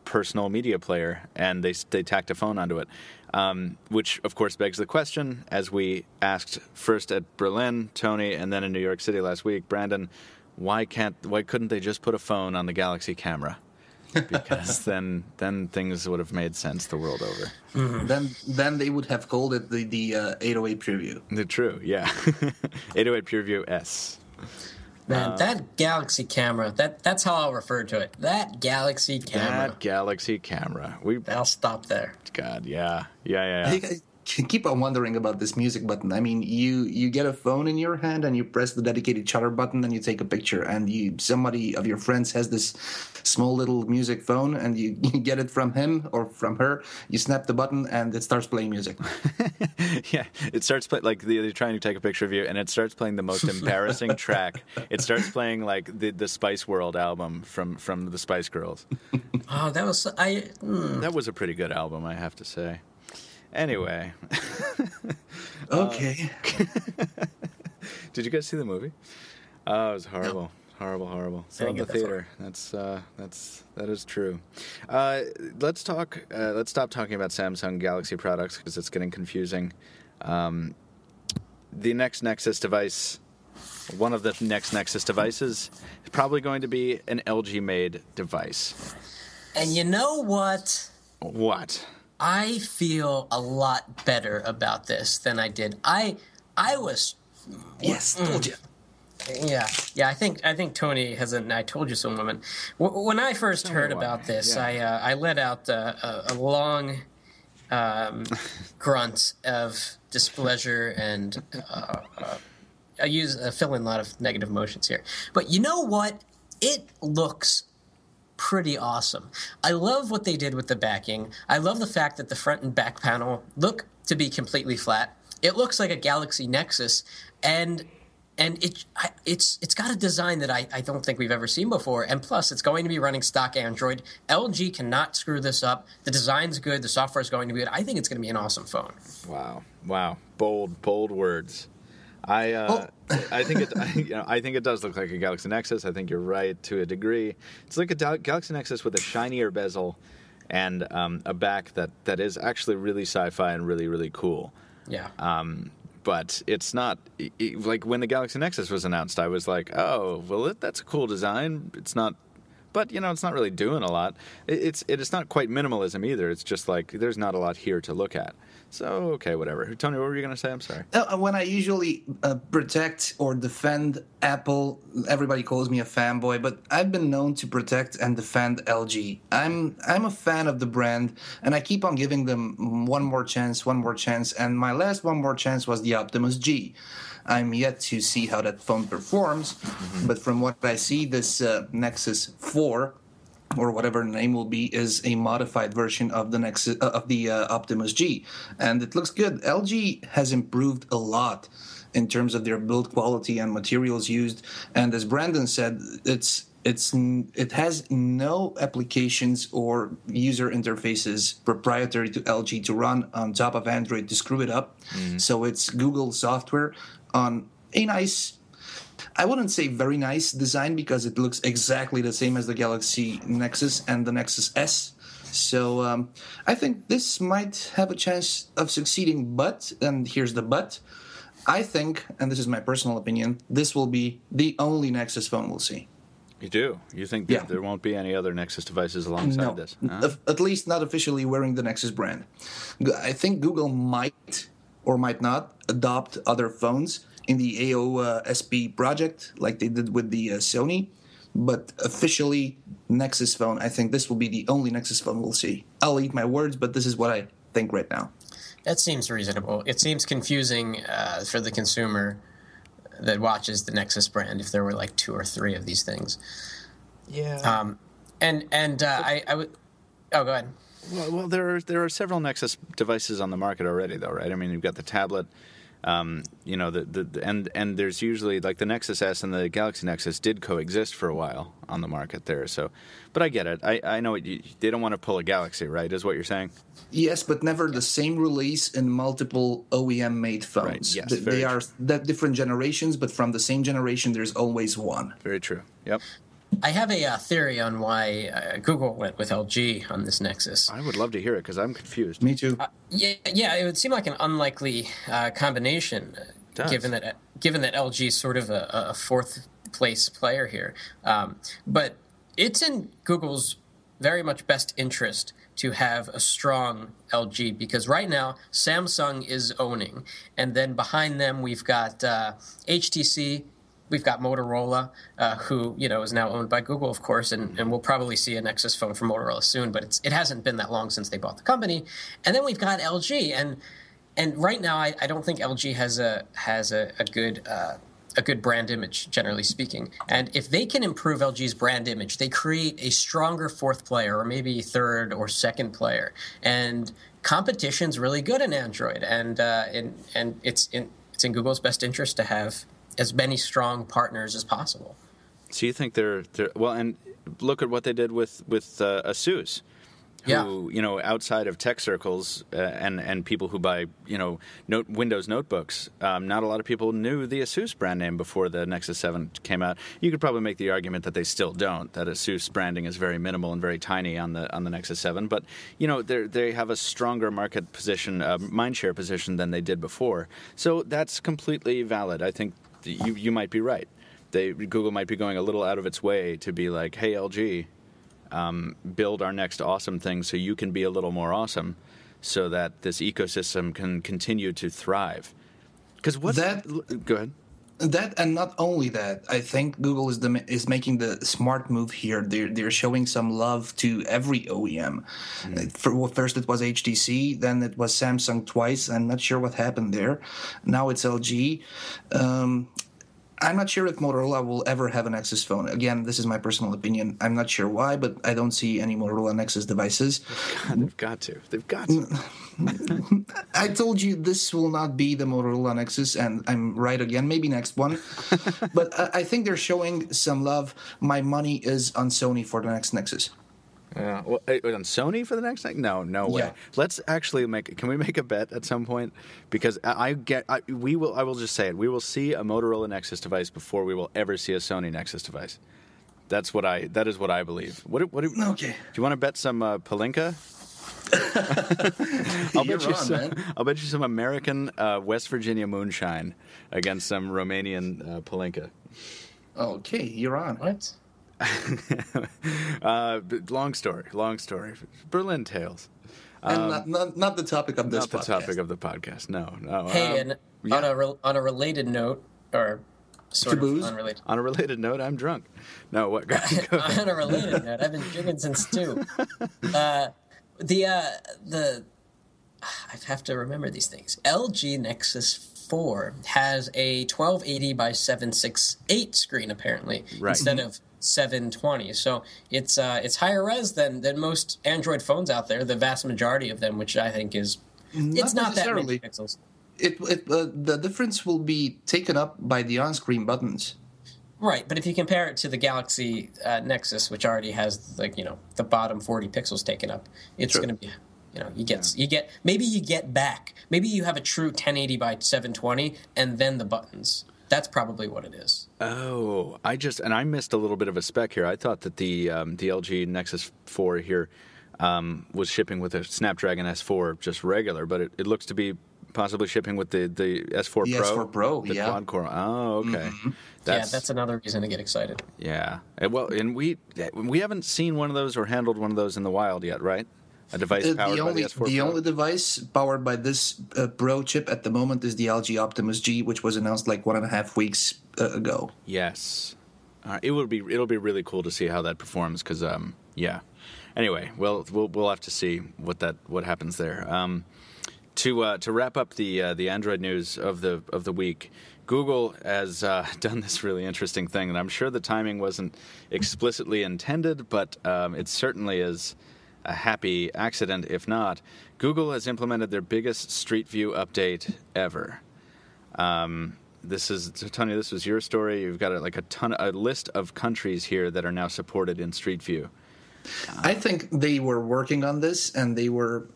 personal media player, and they tacked a phone onto it. Which, of course, begs the question, as we asked first at Berlin, Tony, and then in New York City last week, Brandon, why couldn't they just put a phone on the Galaxy camera? Because then things would have made sense the world over. Mm-hmm. Then they would have called it the 808 PureView. True, yeah. 808 PureView S. Man, that Galaxy camera, that's how I'll refer to it. That Galaxy camera. I'll stop there. God, yeah. I keep on wondering about this music button. I mean, you get a phone in your hand and you press the dedicated shutter button and you take a picture, and somebody of your friends has this small little music phone, and you get it from him or from her. You snap the button and it starts playing music. Yeah, it starts playing, like they're trying to take a picture of you, and it starts playing the most embarrassing track. It starts playing like the Spice World album from the Spice Girls. Oh, that was That was a pretty good album, I have to say. Anyway. Okay. Did you guys see the movie? Oh, it was horrible. No. Horrible. Saw it in the theater. That is true. Let's stop talking about Samsung Galaxy products because it's getting confusing. The next Nexus device, one of the next Nexus devices, is probably going to be an LG-made device. And you know what? What? I feel a lot better about this than I did. I was. Yes, told you. Yeah. I think Tony has an "I told you so" moment. When I first heard about this, I let out a long grunt of displeasure, and I fill in a lot of negative emotions here. But you know what? It looks pretty awesome. I love what they did with the backing. I love the fact that the front and back panel look to be completely flat. It looks like a Galaxy Nexus, and it's got a design that I don't think we've ever seen before. And plus, it's going to be running stock Android. LG cannot screw this up. The design's good. The software is going to be good. I think it's going to be an awesome phone. Wow. Bold words. I think it does look like a Galaxy Nexus. I think you're right to a degree. It's like a Galaxy Nexus with a shinier bezel and a back that is actually really sci-fi and really, really cool. Yeah. But it's not like when the Galaxy Nexus was announced, I was like, oh, well, that's a cool design. It's not. But, it's not really doing a lot. It's not quite minimalism either. It's just like there's not a lot here to look at. So, okay, whatever. Tony, what were you going to say? I'm sorry. When I usually protect or defend Apple, everybody calls me a fanboy, but I've been known to protect and defend LG. I'm a fan of the brand, and I keep on giving them one more chance, and my last one more chance was the Optimus G. I'm yet to see how that phone performs, but from what I see, this Nexus 4, or whatever the name will be, is a modified version of the Nexus of the Optimus G, and it looks good. LG has improved a lot in terms of their build quality and materials used, and as Brandon said, it has no applications or user interfaces proprietary to LG to run on top of Android to screw it up. So it's Google software on a nice, I wouldn't say very nice design, because it looks exactly the same as the Galaxy Nexus and the Nexus S. So I think this might have a chance of succeeding, but, and here's the but, I think, and this is my personal opinion, this will be the only Nexus phone we'll see. You do? You think that there won't be any other Nexus devices alongside this? Huh? At least not officially wearing the Nexus brand. I think Google might or might not adopt other phones in the AOSP project like they did with the Sony. But officially, Nexus phone, I think this will be the only Nexus phone we'll see. I'll eat my words, but this is what I think right now. That seems reasonable. It seems confusing for the consumer that watches the Nexus brand if there were like 2 or 3 of these things. Yeah. I would. Oh, go ahead. Well, there are several Nexus devices on the market already, though, right? I mean, you've got the tablet. And there's usually, like, the Nexus S and the Galaxy Nexus did coexist for a while on the market there. So, but I get it. I know they don't want to pull a Galaxy, right? Is what you're saying? Yes, but never the same release in multiple OEM-made phones. Right. Yes, they are different generations, but from the same generation, there's always one. Very true. Yep. I have a theory on why Google went with LG on this Nexus. I would love to hear it because I'm confused. Me too. Yeah, it would seem like an unlikely combination, given that LG is sort of a fourth place player here. But it's in Google's very much best interest to have a strong LG, because right now Samsung is owning, and then behind them we've got HTC. We've got Motorola, who is now owned by Google, of course, and we'll probably see a Nexus phone from Motorola soon. But it hasn't been that long since they bought the company. And then we've got LG, and right now I don't think LG has a good brand image, generally speaking. And if they can improve LG's brand image, they create a stronger fourth player, or maybe third or second player. And competition's really good in Android, and it's in Google's best interest to have as many strong partners as possible. So you think they're well, and look at what they did with ASUS, who outside of tech circles and people who buy Windows notebooks, not a lot of people knew the ASUS brand name before the Nexus 7 came out. You could probably make the argument that they still don't. That ASUS branding is very minimal and very tiny on the Nexus 7, but they have a stronger market position, mindshare position than they did before. So that's completely valid. I think you might be right. Google might be going a little out of its way to be like, hey, LG, build our next awesome thing so you can be a little more awesome, so that this ecosystem can continue to thrive. Because go ahead. That, and not only that, I think Google is making the smart move here. They're showing some love to every OEM. First it was HTC, then it was Samsung twice. I'm not sure what happened there. Now it's LG. I'm not sure if Motorola will ever have a Nexus phone. Again, this is my personal opinion. I'm not sure why, but I don't see any Motorola Nexus devices. They've got to. I told you this will not be the Motorola Nexus, and I'm right again. Maybe next one. But I think they're showing some love. My money is on Sony for the next Nexus. On Sony for the next thing? No way. Yeah. Let's actually can we make a bet at some point? Because I will just say it. We will see a Motorola Nexus device before we will ever see a Sony Nexus device. That is what I believe. Okay. Do you want to bet some Palinka? I'll bet you some American West Virginia moonshine against some Romanian Palinka. Okay, you're on. What? Long story. Berlin Tales. And not the topic of this podcast. Not the topic of the podcast, no. Hey, on a related note, or sort of unrelated. On a related note, I'm drunk. No, what? Go. On a related note, I've been drinking since 2. I have to remember these things. LG Nexus S4 has a 1280 by 768 screen apparently instead of 720. So it's higher res than most Android phones out there. The vast majority of them, which I think is it's not that many pixels. The difference will be taken up by the on-screen buttons. Right, but if you compare it to the Galaxy Nexus, which already has the bottom 40 pixels taken up, it's going to be maybe you have a true 1080 by 720 and then the buttons. That's probably what it is. Oh, I missed a little bit of a spec here. I thought that the LG Nexus 4 here was shipping with a Snapdragon S4 just regular, but it looks to be possibly shipping with the S4 Pro. S4 Pro, the quad core. Oh, okay. Mm-hmm. That's another reason to get excited. Yeah. Well, and we haven't seen one of those or handled one of those in the wild yet, right? A device powered by the S4 Pro? The only device powered by this Pro chip at the moment is the LG Optimus G, which was announced like 1.5 weeks ago. Yes. It'll be really cool to see how that performs because, yeah. Anyway, we'll have to see what happens there. To wrap up the Android news of the week, Google has done this really interesting thing, and I'm sure the timing wasn't explicitly intended, but it certainly is a happy accident. If not, Google has implemented their biggest Street View update ever. Tony, this was your story. You've got a list of countries here that are now supported in Street View. I think they were working on this and they were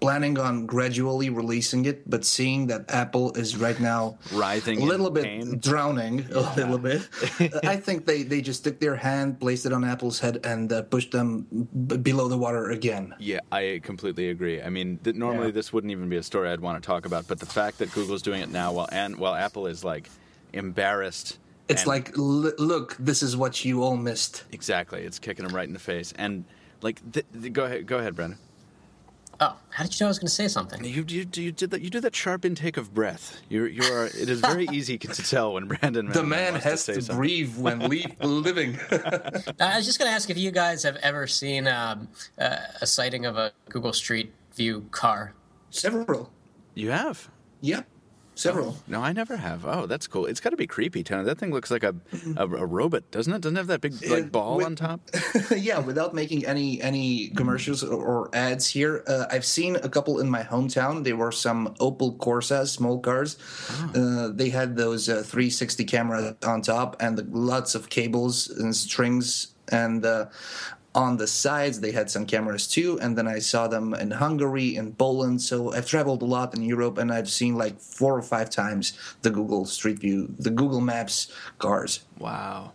planning on gradually releasing it, but seeing that Apple is right now writhing a little bit pain. Drowning a little bit, I think they just took their hand, placed it on Apple's head, and pushed them below the water again. Yeah, I completely agree. I mean, normally this wouldn't even be a story I'd want to talk about, but the fact that Google's doing it now while Apple is embarrassed. It's look, this is what you all missed. Exactly. It's kicking them right in the face. And, go ahead, Brandon. Oh, how did you know I was going to say something? You do that sharp intake of breath. It is very easy to tell when Brandon the man has to breathe when living. I was just going to ask if you guys have ever seen a sighting of a Google Street View car. Several. You have? Yep. Several. Oh, no, I never have. Oh, that's cool. It's got to be creepy, Tony. That thing looks like a robot, doesn't it? Doesn't it have that big ball on top? Yeah, without making any commercials or ads here, I've seen a couple in my hometown. They were some Opel Corsas, small cars. Oh. They had those 360 cameras on top and lots of cables and strings and... on the sides, they had some cameras too, and then I saw them in Hungary, in Poland. So I've traveled a lot in Europe, and I've seen 4 or 5 times the Google Street View, the Google Maps cars. Wow.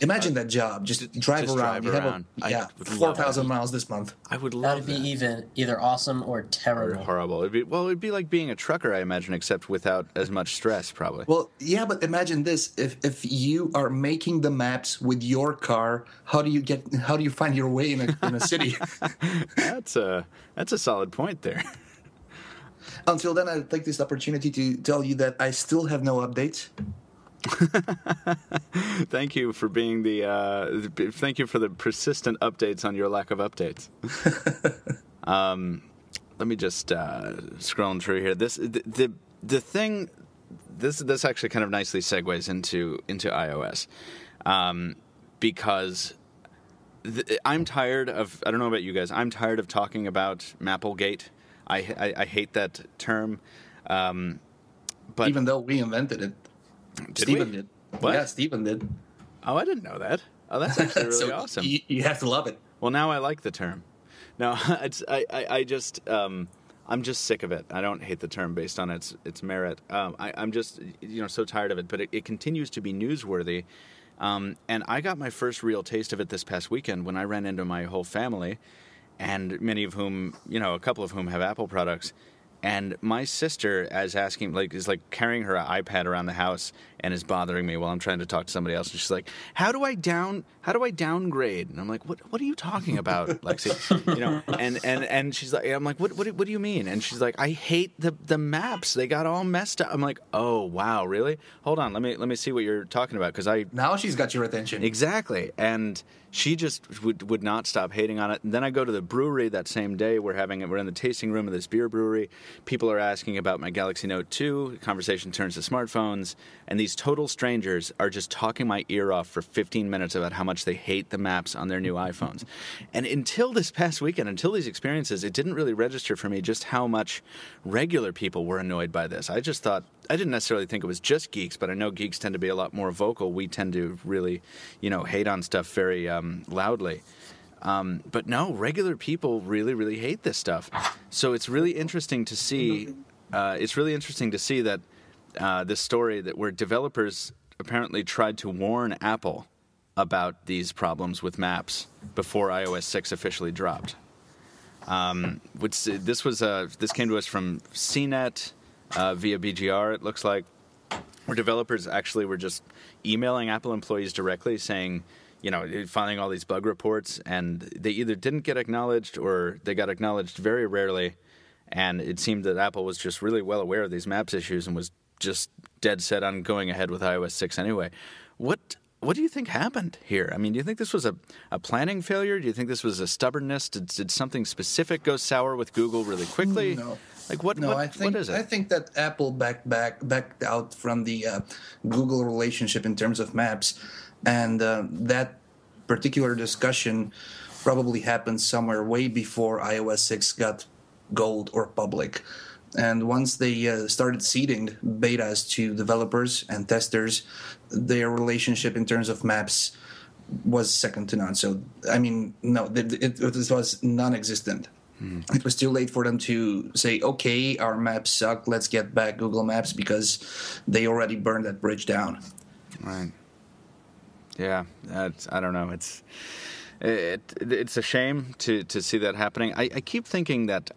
Imagine that job. Just drive around. You have 4,000 miles this month. I would love that. That'd be either awesome or terrible. Or horrible. It'd be like being a trucker, I imagine, except without as much stress, probably. Well, yeah, but imagine this. If you are making the maps with your car, how do you find your way in a city? That's a solid point there. Until then, I'll take this opportunity to tell you that I still have no updates. Thank you for being thank you for the persistent updates on your lack of updates. Let me just scrolling through here. The thing this actually kind of nicely segues into iOS, because I'm tired of, I don't know about you guys, I'm tired of talking about Mapplegate. I hate that term, but even though we invented it. Stephen did. What? Yeah, Stephen did. Oh, I didn't know that. Oh, that's actually really awesome. You have to love it. Well, now I like the term. No, I'm just sick of it. I don't hate the term based on its merit. I'm just so tired of it. But it continues to be newsworthy. And I got my first real taste of it this past weekend when I ran into my whole family, and many of whom, a couple of whom have Apple products. And my sister is carrying her iPad around the house and is bothering me while I'm trying to talk to somebody else. And she's like, how do I downgrade? And I'm like, what are you talking about, Lexi? And she's like, I'm like, what do you mean? And she's like, I hate the maps. They got all messed up. I'm like, oh wow, really? Hold on, let me see what you're talking about, because now she's got your attention. Exactly. And she just would not stop hating on it. And then I go to the brewery that same day. We're in the tasting room of this beer brewery. People are asking about my Galaxy Note 2. The conversation turns to smartphones. And these total strangers are just talking my ear off for 15 minutes about how much they hate the maps on their new iPhones. And until this past weekend, until these experiences, it didn't really register for me just how much regular people were annoyed by this. I didn't necessarily think it was just geeks, but I know geeks tend to be a lot more vocal. We tend to really, hate on stuff very loudly. But no, regular people really, really hate this stuff. So it's really interesting to see. That this story where developers apparently tried to warn Apple about these problems with maps before iOS 6 officially dropped. This came to us from CNET via BGR. It looks like, where developers actually were just emailing Apple employees directly saying, finding all these bug reports, and they either didn't get acknowledged or they got acknowledged very rarely. And it seemed that Apple was just really well aware of these maps issues and was just dead set on going ahead with iOS 6 anyway. What do you think happened here? I mean, do you think this was a planning failure? Do you think this was a stubbornness? Did something specific go sour with Google really quickly? No. What is it? I think that Apple backed out from the Google relationship in terms of maps, and that particular discussion probably happened somewhere way before iOS 6 got gold or public. And once they started seeding betas to developers and testers, their relationship in terms of maps was second to none. So, I mean, no, it was non-existent. It was too late for them to say, okay, our maps suck, let's get back Google Maps, because they already burned that bridge down. Right. Yeah, I don't know. It's a shame to see that happening. I keep thinking that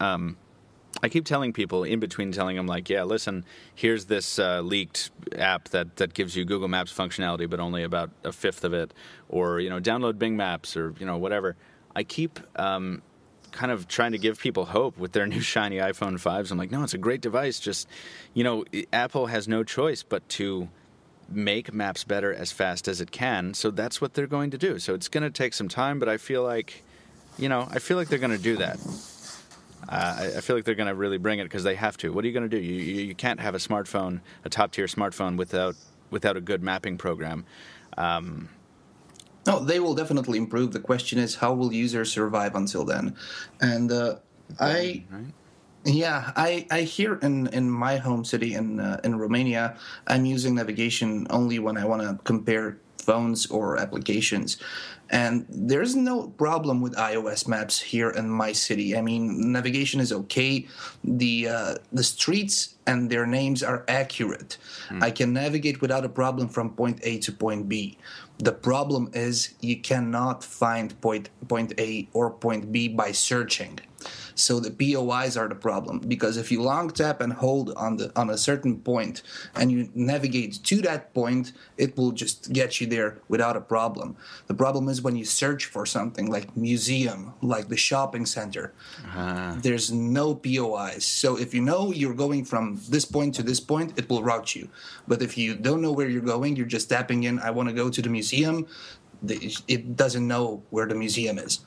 I keep telling people, in between telling them, like, yeah, listen, here's this leaked app that gives you Google Maps functionality, but only about a fifth of it, or, download Bing Maps, or, whatever. I keep kind of trying to give people hope with their new shiny iPhone 5s. I'm like, no, it's a great device. Just, Apple has no choice but to make maps better as fast as it can. So that's what they're going to do. So it's going to take some time, but I feel like they're going to do that. I feel like they're going to really bring it because they have to. What are you going to do? You can't have a smartphone, a top-tier smartphone, without a good mapping program. No, they will definitely improve. The question is, how will users survive until then? And I hear in my home city in Romania, I'm using navigation only when I want to compare phones or applications. And there's no problem with iOS maps here in my city. I mean, navigation is okay. The streets and their names are accurate. I can navigate without a problem from point A to point B. The problem is you cannot find point A or point B by searching. So the POIs are the problem, because if you long tap and hold on a certain point and you navigate to that point, it will just get you there without a problem. The problem is when you search for something like museum, like the shopping center, there's no POIs. So if you know you're going from this point to this point, it will route you. But if you don't know where you're going, you're just tapping in, I want to go to the museum, it doesn't know where the museum is.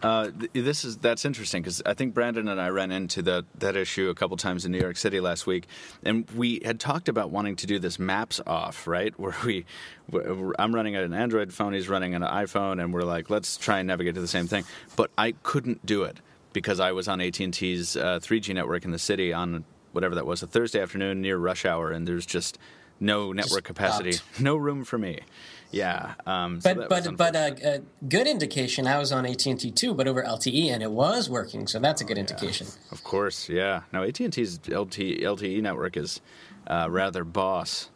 That's interesting, because I think Brandon and I ran into that issue a couple times in New York City last week, and we had talked about wanting to do this maps off, right? Where I'm running an Android phone, he's running an iPhone, and we're like, let's try and navigate to the same thing. But I couldn't do it because I was on AT&T's 3G network in the city on whatever that was, a Thursday afternoon near rush hour, and there's just no network capacity, no room for me. Yeah, but a good indication. I was on AT&T too, but over LTE, and it was working. So that's a good indication. Of course, yeah. No, AT&T's LTE network is rather boss,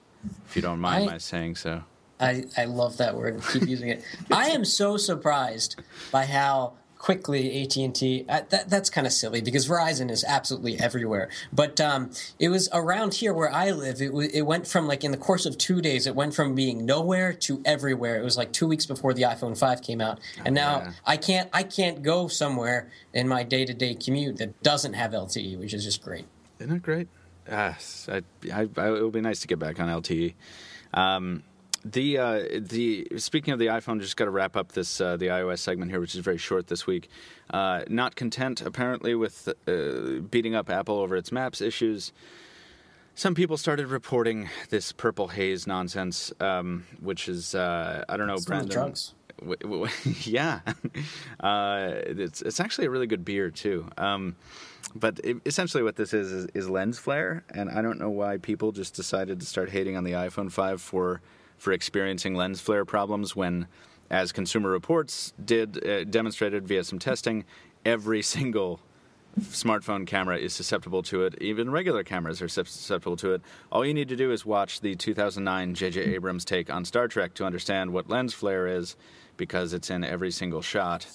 if you don't mind my saying so. I love that word. Keep using it. I am so surprised by how quickly, AT&T, that's kind of silly because Verizon is absolutely everywhere. But it was around here where I live. It went from, like, in the course of 2 days, it went from being nowhere to everywhere. It was like 2 weeks before the iPhone 5 came out. And now I can't go somewhere in my day-to-day commute that doesn't have LTE, which is just great. Isn't it great? It would be nice to get back on LTE. Speaking of the iPhone, just got to wrap up this the iOS segment here, which is very short this week. Not content apparently with beating up Apple over its Maps issues, some people started reporting this purple haze nonsense, which is I don't know, Brandon. Drugs. Yeah, it's actually a really good beer too. But essentially what this is lens flare, and I don't know why people just decided to start hating on the iPhone 5 for experiencing lens flare problems when, as Consumer Reports demonstrated via some testing, every single smartphone camera is susceptible to it. Even regular cameras are susceptible to it. All you need to do is watch the 2009 J.J. Abrams take on Star Trek to understand what lens flare is, because it's in every single shot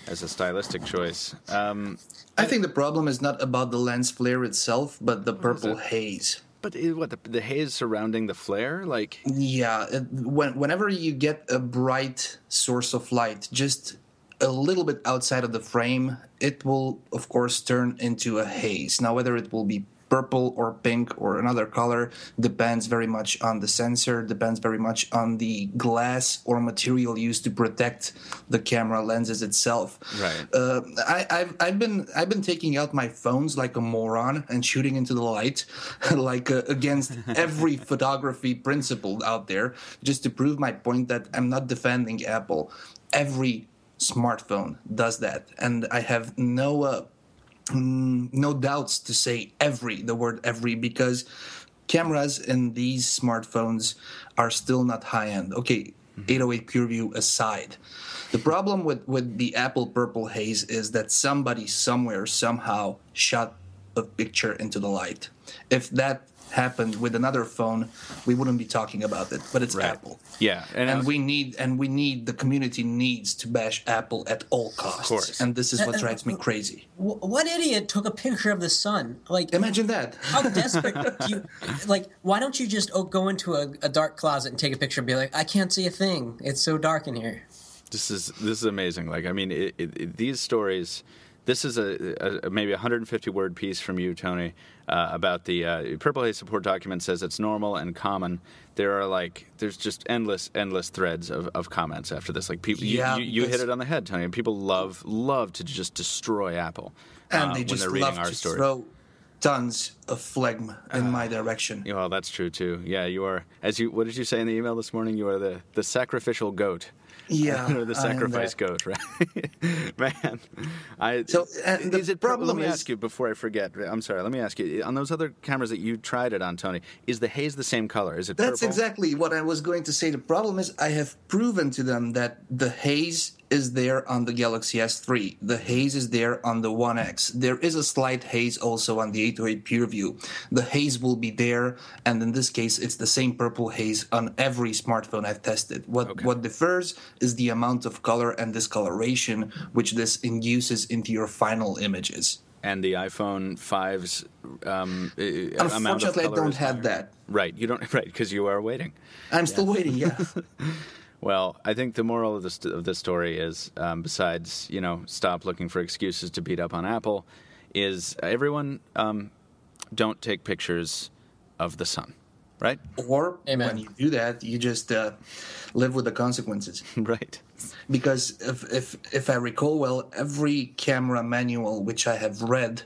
as a stylistic choice. I think the problem is not about the lens flare itself, but the purple haze. But the haze surrounding the flare? Like, yeah, whenever you get a bright source of light, just a little bit outside of the frame, it will, of course, turn into a haze. Now, whether it will be purple or pink or another color depends very much on the sensor, depends very much on the glass or material used to protect the camera lenses itself. Right. I've been taking out my phones like a moron and shooting into the light, like against every photography principle out there, just to prove my point that I'm not defending Apple. Every smartphone does that, and I have no doubts to say the word every, because cameras in these smartphones are still not high-end. Okay, 808 PureView aside. The problem with the Apple Purple Haze is that somebody somewhere somehow shot a picture into the light. If that happened with another phone, we wouldn't be talking about it, but it's right. Apple. Yeah, and we need the community needs to bash Apple at all costs. Of course. And this is what drives me crazy. What idiot took a picture of the sun? Like, imagine that. How desperate do you, like, why don't you just go into a dark closet and take a picture and be like, I can't see a thing. It's so dark in here. This is amazing. Like, I mean, these stories. This is a maybe 150-word piece from you, Tony, about the Purple Haze support document says it's normal and common. There's just endless threads of comments after this. Like, people, you hit it on the head, Tony. And people love to just destroy Apple and they just when they're love reading our to story. Throw tons of phlegm in my direction. Yeah, well, that's true too. Yeah, you are. What did you say in the email this morning? You are the sacrificial goat. Yeah, or the sacrifice goat, right? Man, let me ask you before I forget. I'm sorry. Let me ask you, on those other cameras that you tried it on, Tony, is the haze the same color? Is it purple? That's exactly what I was going to say. The problem is I have proven to them that the haze is there on the Galaxy S3. The haze is there on the One X. There is a slight haze also on the 808 PureView. The haze will be there, and in this case, it's the same purple haze on every smartphone I've tested. What differs is the amount of color and discoloration which this induces into your final images. And the iPhone 5's unfortunately, I don't have that. Right, you don't. Right, because you are waiting. I'm still waiting. Yeah. Well, I think the moral of this story is, besides, stop looking for excuses to beat up on Apple, is everyone don't take pictures of the sun, right? Or when you do that, you just live with the consequences. Right. Because if I recall well, every camera manual which I have read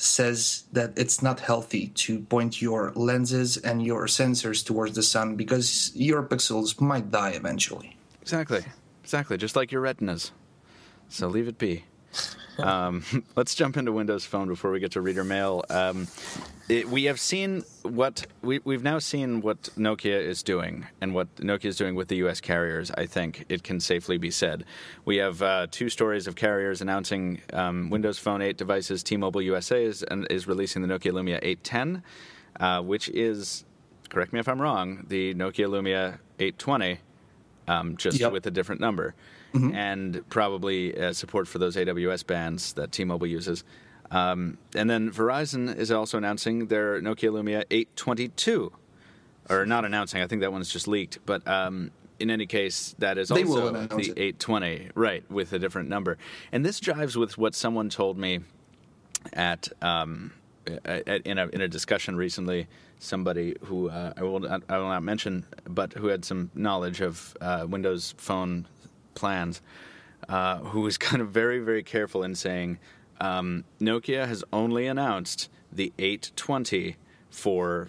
says that it's not healthy to point your lenses and your sensors towards the sun because your pixels might die eventually. Exactly. Just like your retinas. So leave it be. Let's jump into Windows Phone before we get to reader mail. We have seen we've now seen what Nokia is doing, and what Nokia is doing with the U.S. carriers. I think it can safely be said. We have two stories of carriers announcing Windows Phone 8 devices. T-Mobile USA is releasing the Nokia Lumia 810, which is, correct me if I'm wrong, the Nokia Lumia 820 just with a different number, and probably support for those AWS bands that T-Mobile uses. And then Verizon is also announcing their Nokia Lumia 822. Or not announcing, I think that one's just leaked. But in any case, that is also the 820, right, with a different number. And this jives with what someone told me in a discussion recently. Somebody who I will not mention, but who had some knowledge of Windows Phone plans, who was kind of very, very careful in saying Nokia has only announced the 820 for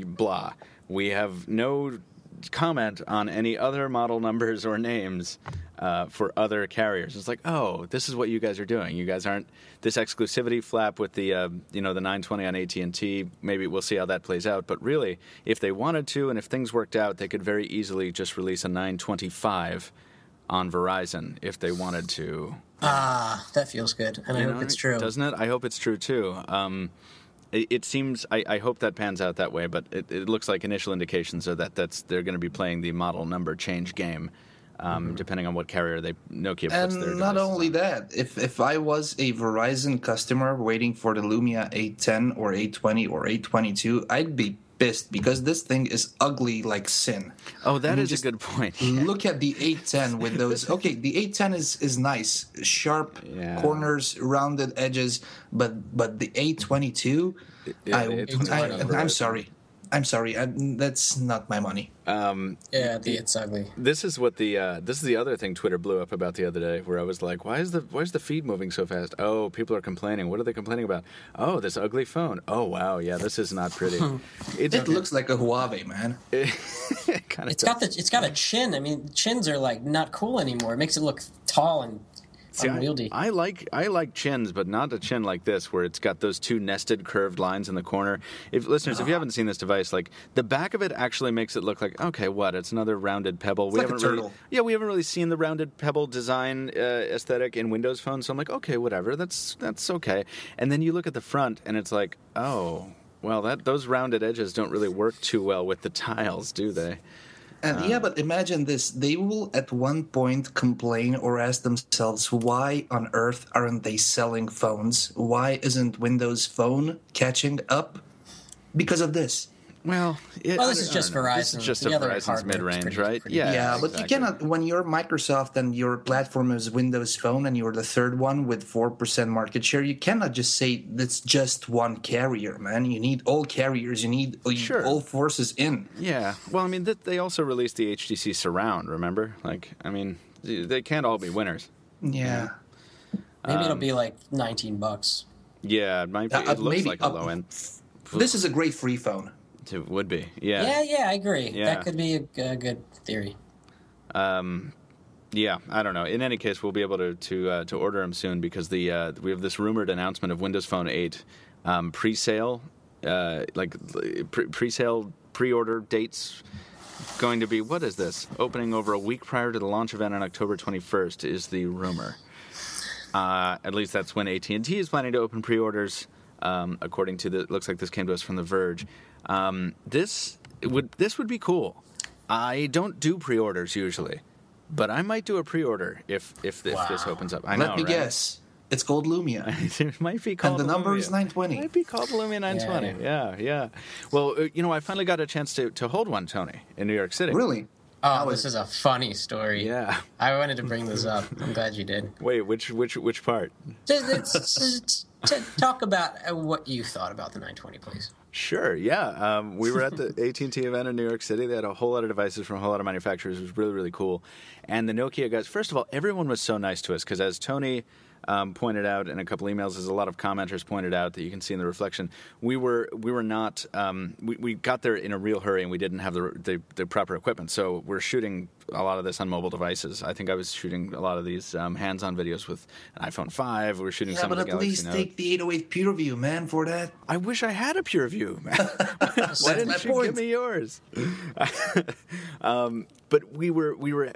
blah. We have no comment on any other model numbers or names for other carriers. It's like, oh, this is what you guys are doing. You guys aren't this exclusivity flap with the the 920 on AT&T. Maybe we'll see how that plays out. But really, if they wanted to, and if things worked out, they could very easily just release a 925 on Verizon if they wanted to. That feels good, and I hope it's true. Doesn't it? I hope it's true too. It seems. I hope that pans out that way, but it looks like initial indications are that they're going to be playing the model number change game, depending on what carrier Nokia puts their. And not only that, if I was a Verizon customer waiting for the Lumia 810 or 820 or 822, I'd be pissed because this thing is ugly like sin. Oh, that is a good point. Look at the 810 with those. Okay, the 810 is nice, sharp corners, rounded edges, but the 822, I'm sorry. That's not my money. It's ugly. This is the other thing Twitter blew up about the other day, where I was like, why is the feed moving so fast? Oh, people are complaining. What are they complaining about? Oh, this ugly phone. Oh, wow, yeah, this is not pretty. It looks like a Huawei, man. It's got a chin. I mean, chins are like not cool anymore. It makes it look tall and unwieldy. I like chins, but not a chin like this, where it's got those two nested curved lines in the corner. If you haven't seen this device, like the back of it actually makes it look like, okay, what? It's another rounded pebble. We haven't really seen the rounded pebble design aesthetic in Windows phones. So I'm like, okay, whatever. That's okay. And then you look at the front, and it's like, oh, well, those rounded edges don't really work too well with the tiles, do they? And but imagine this. They will at one point complain or ask themselves, why on earth aren't they selling phones? Why isn't Windows Phone catching up? Because of this. Well, this is just Verizon. This is just Verizon's mid-range, right? Yeah, but you cannot, when you're Microsoft and your platform is Windows Phone and you're the third one with 4% market share, you cannot just say that's just one carrier, man. You need all carriers. You need all forces in. Yeah. Well, I mean, they also released the HTC Surround, remember? Like, I mean, they can't all be winners. Yeah. Maybe it'll be like $19. Yeah, it might be. It looks like a low end. This is a great free phone. It would be, yeah. Yeah, I agree. Yeah. That could be a good theory. Yeah, I don't know. In any case, we'll be able to order them soon because we have this rumored announcement of Windows Phone 8 pre-sale, pre-sale pre-order dates. Going to be, what is this? Opening over a week prior to the launch event on October 21st is the rumor. At least that's when AT&T is planning to open pre-orders. According to it looks like this came to us from The Verge. This would be cool. I don't do pre-orders usually, but I might do a pre-order if this opens up. Let me guess. It's called Lumia. It might be called. And the number Lumia. is 920. It might be called Lumia 920. Yeah. Well, I finally got a chance to hold one, Tony, in New York City. Really? Oh, this is a funny story. Yeah. I wanted to bring this up. I'm glad you did. Wait, which part? Just to talk about what you thought about the 920, please. Sure, yeah. We were at the AT&T event in New York City. They had a whole lot of devices from a whole lot of manufacturers. It was really, really cool. And the Nokia guys, first of all, everyone was so nice to us because as Tony pointed out in a couple emails, as a lot of commenters pointed out that you can see in the reflection, we were not we got there in a real hurry and we didn't have the proper equipment. So we're shooting a lot of this on mobile devices. I think I was shooting a lot of these hands-on videos with an iPhone 5. We were shooting some of the Galaxy Note. But at least take the 808 PureView, man, for that. I wish I had a PureView, man. Why didn't you give me yours? But we were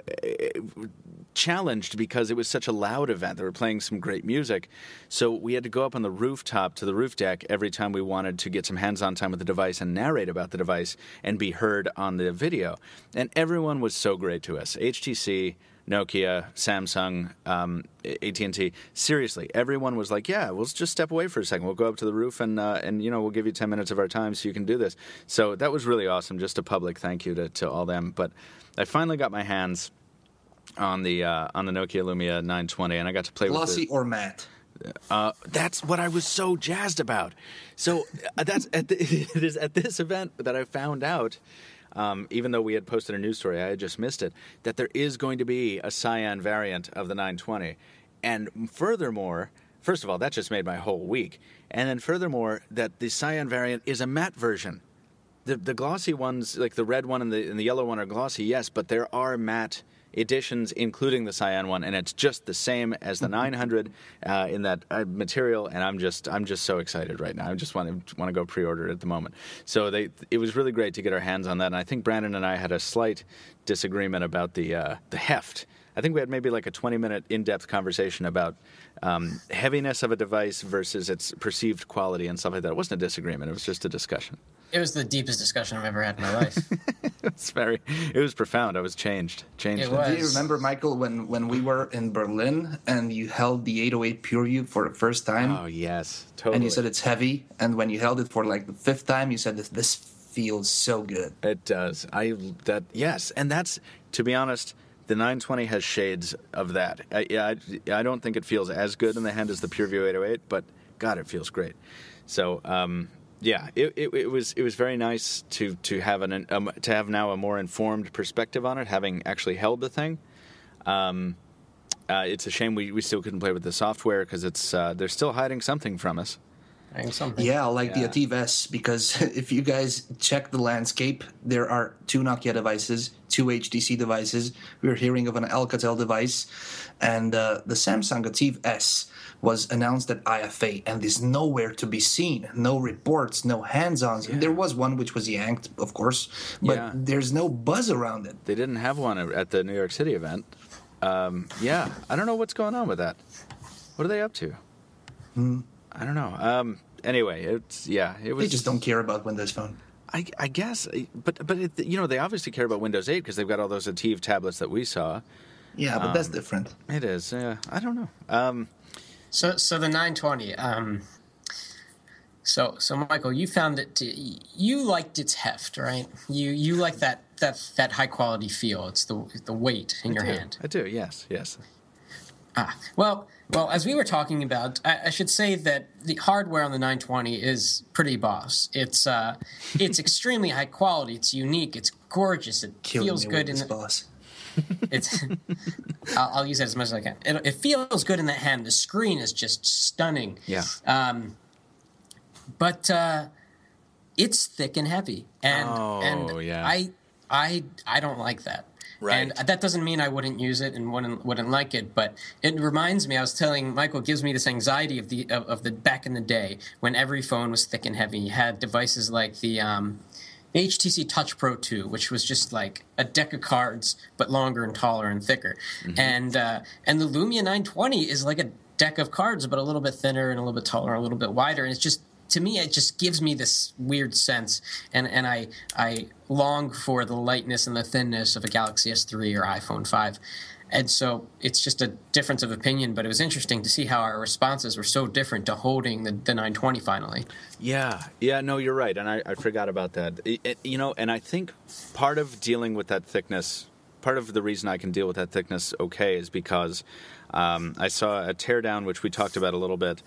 challenged because it was such a loud event. They were playing some great music. So we had to go up on the rooftop to the roof deck every time we wanted to get some hands-on time with the device and narrate about the device and be heard on the video. And everyone was so great to us. HTC, Nokia, Samsung, AT&T. Seriously, everyone was like, yeah, we'll just step away for a second. We'll go up to the roof and we'll give you 10 minutes of our time so you can do this. So that was really awesome. Just a public thank you to all them. But I finally got my hands on the Nokia Lumia 920, and I got to play Glossy with it. or matte? That's what I was so jazzed about. So it is at this event that I found out, even though we had posted a news story, I had just missed it, that there is going to be a cyan variant of the 920. And furthermore, first of all, that just made my whole week. And then furthermore, that the cyan variant is a matte version. The glossy ones, like the red one and the yellow one, are glossy, yes, but there are matte editions, including the cyan one, and it's just the same as the 900 in that material. And I'm just so excited right now. I just want to go pre-order it at the moment. So it was really great to get our hands on that. And I think Brandon and I had a slight disagreement about the heft. I think we had maybe like a 20-minute in-depth conversation about heaviness of a device versus its perceived quality and stuff like that. It wasn't a disagreement. It was just a discussion. It was the deepest discussion I've ever had in my life. It was profound. I was changed. It was. Do you remember, Michael, when we were in Berlin and you held the 808 PureView for the first time? Oh, yes. Totally. And you said it's heavy. And when you held it for like the fifth time, you said this feels so good. It does. Yes. And that's, to be honest, the 920 has shades of that. I don't think it feels as good in the hand as the PureView 808, but God, it feels great. So, it was very nice to have now a more informed perspective on it, having actually held the thing. It's a shame we still couldn't play with the software because they're still hiding something from us. Yeah, like the Ativ S, because if you guys check the landscape, there are 2 Nokia devices, 2 HTC devices. We're hearing of an Alcatel device, and the Samsung Ativ S was announced at IFA and is nowhere to be seen. No reports, no hands-ons. Yeah. There was one which was yanked, of course, but there's no buzz around it. They didn't have one at the New York City event. I don't know what's going on with that. What are they up to? I don't know. Anyway, it was. They just don't care about Windows Phone. I guess, but they obviously care about Windows 8 because they've got all those Ativ tablets that we saw. Yeah, but that's different. It is. I don't know. So the 920. So Michael, you found it. You liked its heft, right? You like that high quality feel. It's the weight in your hand. I do. Yes. Well, as we were talking about, I should say that the hardware on the 920 is pretty boss. It's extremely high quality. It's unique. It's gorgeous. It feels good in the boss. It's. I'll use that as much as I can. It feels good in the hand. The screen is just stunning. Yeah. But it's thick and heavy, and I don't like that. Right. And that doesn't mean I wouldn't use it and wouldn't like it, but it reminds me. I was telling Michael, it gives me this anxiety of the back in the day when every phone was thick and heavy. You had devices like the HTC Touch Pro 2, which was just like a deck of cards but longer and taller and thicker, and the Lumia 920 is like a deck of cards but a little bit thinner and a little bit taller, a little bit wider, and it's just. To me, it just gives me this weird sense, and I long for the lightness and the thinness of a Galaxy S3 or iPhone 5. And so it's just a difference of opinion, but it was interesting to see how our responses were so different to holding the 920 finally. Yeah, no, you're right, and I forgot about that. And I think part of dealing with that thickness, part of the reason I can deal with that thickness okay is because I saw a teardown, which we talked about a little bit,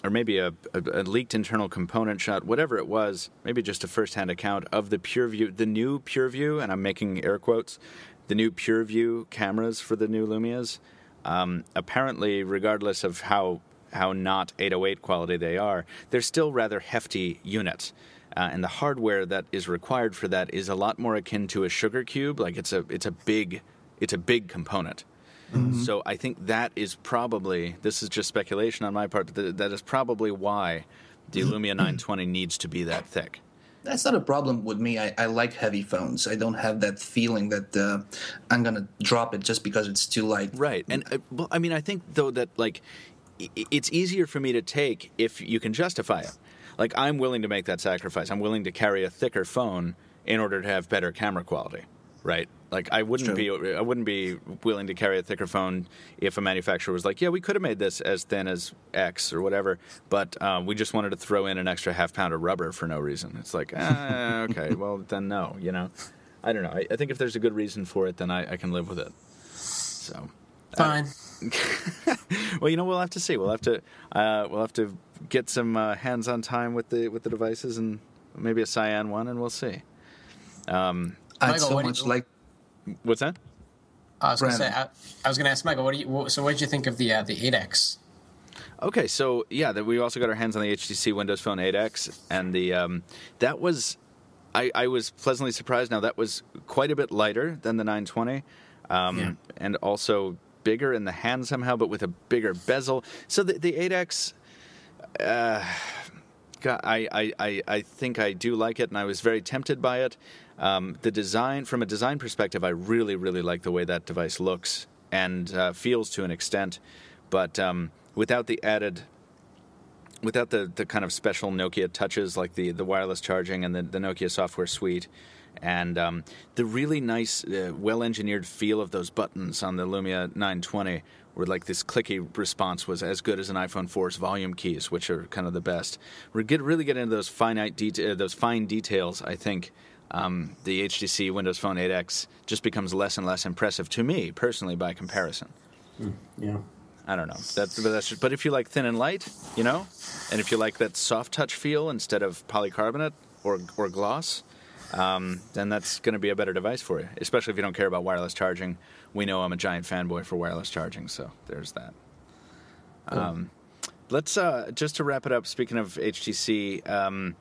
or maybe a leaked internal component shot, whatever it was, maybe just a first-hand account of the PureView, the new PureView, and I'm making air quotes, the new PureView cameras for the new Lumias. Apparently, regardless of how not 808 quality they are, they're still rather hefty units. And the hardware that is required for that is a lot more akin to a sugar cube. Like it's a big component. So I think that is probably, this is just speculation on my part, but that is probably why the Lumia 920 needs to be that thick. That's not a problem with me. I like heavy phones. I don't have that feeling that I'm going to drop it just because it's too light. Right. And, well, I mean, I think, though, that, like, it's easier for me to take if you can justify it. Like, I'm willing to make that sacrifice. I'm willing to carry a thicker phone in order to have better camera quality, right? Like, I wouldn't be willing to carry a thicker phone if a manufacturer was like, yeah, we could have made this as thin as X or whatever, but we just wanted to throw in an extra half pound of rubber for no reason. It's like, okay, well, then no, you know? I don't know. I think if there's a good reason for it, then I can live with it. So... Fine. Well, you know, we'll have to see. We'll have to get some hands-on time with the devices and maybe a cyan one, and we'll see. I'd Michael, so much like. What's that? I was going to say. I was going to ask Michael. What did you think of the 8X? Okay, so yeah, we also got our hands on the HTC Windows Phone 8X, and the that was. I was pleasantly surprised. Now that was quite a bit lighter than the 920, and also bigger in the hand somehow, but with a bigger bezel. So the 8X, I think I do like it, and I was very tempted by it. The design, from a design perspective, I really, really like the way that device looks and feels to an extent, but without the kind of special Nokia touches like the wireless charging and the Nokia software suite. And the really nice, well-engineered feel of those buttons on the Lumia 920, where like this clicky response was as good as an iPhone 4's volume keys, which are kind of the best. We really get into those those fine details. I think the HTC Windows Phone 8X just becomes less and less impressive to me personally by comparison. Yeah. I don't know. But if you like thin and light, you know, and if you like that soft touch feel instead of polycarbonate or gloss. Then that's going to be a better device for you, especially if you don't care about wireless charging. We know I'm a giant fanboy for wireless charging, so there's that. Let's, just to wrap it up, speaking of HTC,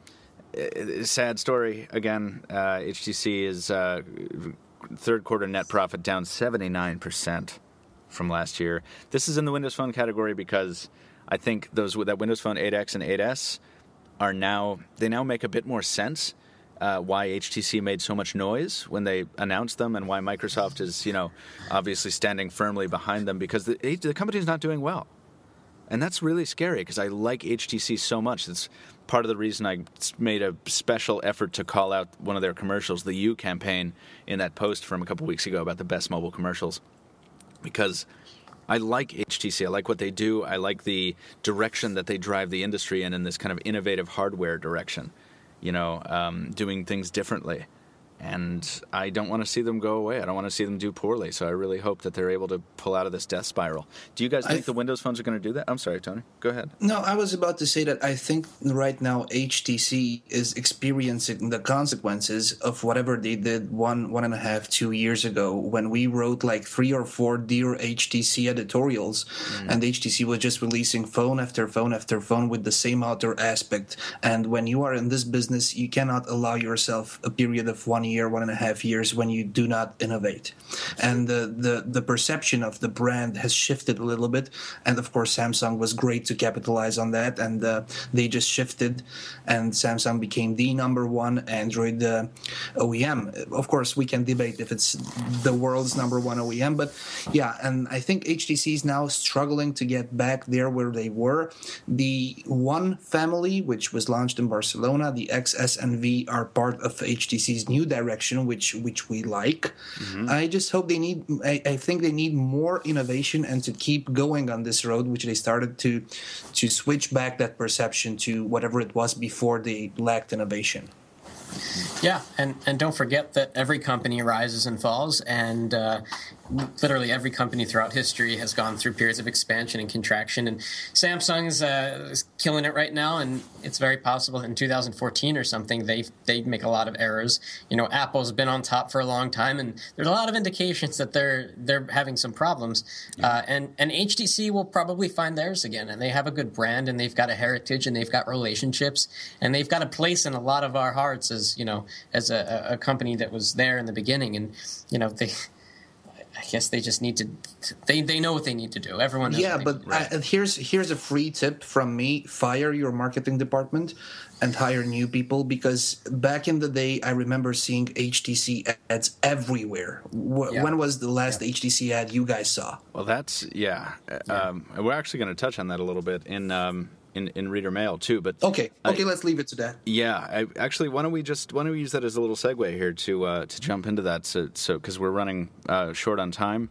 sad story again. HTC is third quarter net profit down 79% from last year. This is in the Windows Phone category because I think that Windows Phone 8X and 8S now make a bit more sense. Why HTC made so much noise when they announced them, and why Microsoft is, obviously standing firmly behind them, because the company's not doing well. And that's really scary, because I like HTC so much. That's part of the reason I made a special effort to call out one of their commercials, the You campaign, in that post from a couple weeks ago about the best mobile commercials. Because I like HTC. I like what they do. I like the direction that they drive the industry in this kind of innovative hardware direction. Doing things differently. And I don't want to see them go away. I don't want to see them do poorly. So I really hope that they're able to pull out of this death spiral. Do you guys think the Windows phones are going to do that? I'm sorry, Tony. Go ahead. No, I was about to say that I think right now HTC is experiencing the consequences of whatever they did 1.5, 2 years ago when we wrote like 3 or 4 Dear HTC editorials, and HTC was just releasing phone after phone after phone with the same outer aspect. And when you are in this business, you cannot allow yourself a period of 1 year, 1.5 years when you do not innovate. And the perception of the brand has shifted a little bit. And of course, Samsung was great to capitalize on that. And they just shifted, and Samsung became the number one Android OEM. Of course, we can debate if it's the world's number one OEM, but yeah. And I think HTC is now struggling to get back there where they were. The One family, which was launched in Barcelona, the X, S, and V are part of HTC's new direction, which we like. I just hope I think they need more innovation and to keep going on this road, which they started to switch back that perception to whatever it was before they lacked innovation. Yeah, and don't forget that every company rises and falls, and literally every company throughout history has gone through periods of expansion and contraction, and Samsung is killing it right now, and it's very possible in 2014 or something they make a lot of errors. Apple's been on top for a long time, and there's a lot of indications that they're having some problems, and HTC will probably find theirs again, and they have a good brand, and they've got a heritage, and they've got relationships, and they've got a place in a lot of our hearts as a company that was there in the beginning, and I guess they just need to. They know what they need to do. Everyone knows. Yeah, what they but here's a free tip from me: fire your marketing department and hire new people. Because back in the day, I remember seeing HTC ads everywhere. When was the last HTC ad you guys saw? Well, that's we're actually going to touch on that a little bit in reader mail too. But okay, let's leave it to that. Yeah, actually, why don't we use that as a little segue here to jump into that? So because we're running short on time.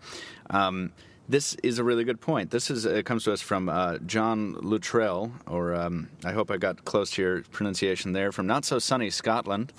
This is a really good point. It comes to us from John Luttrell, or I hope I got close to your pronunciation there, from Not So Sunny Scotland,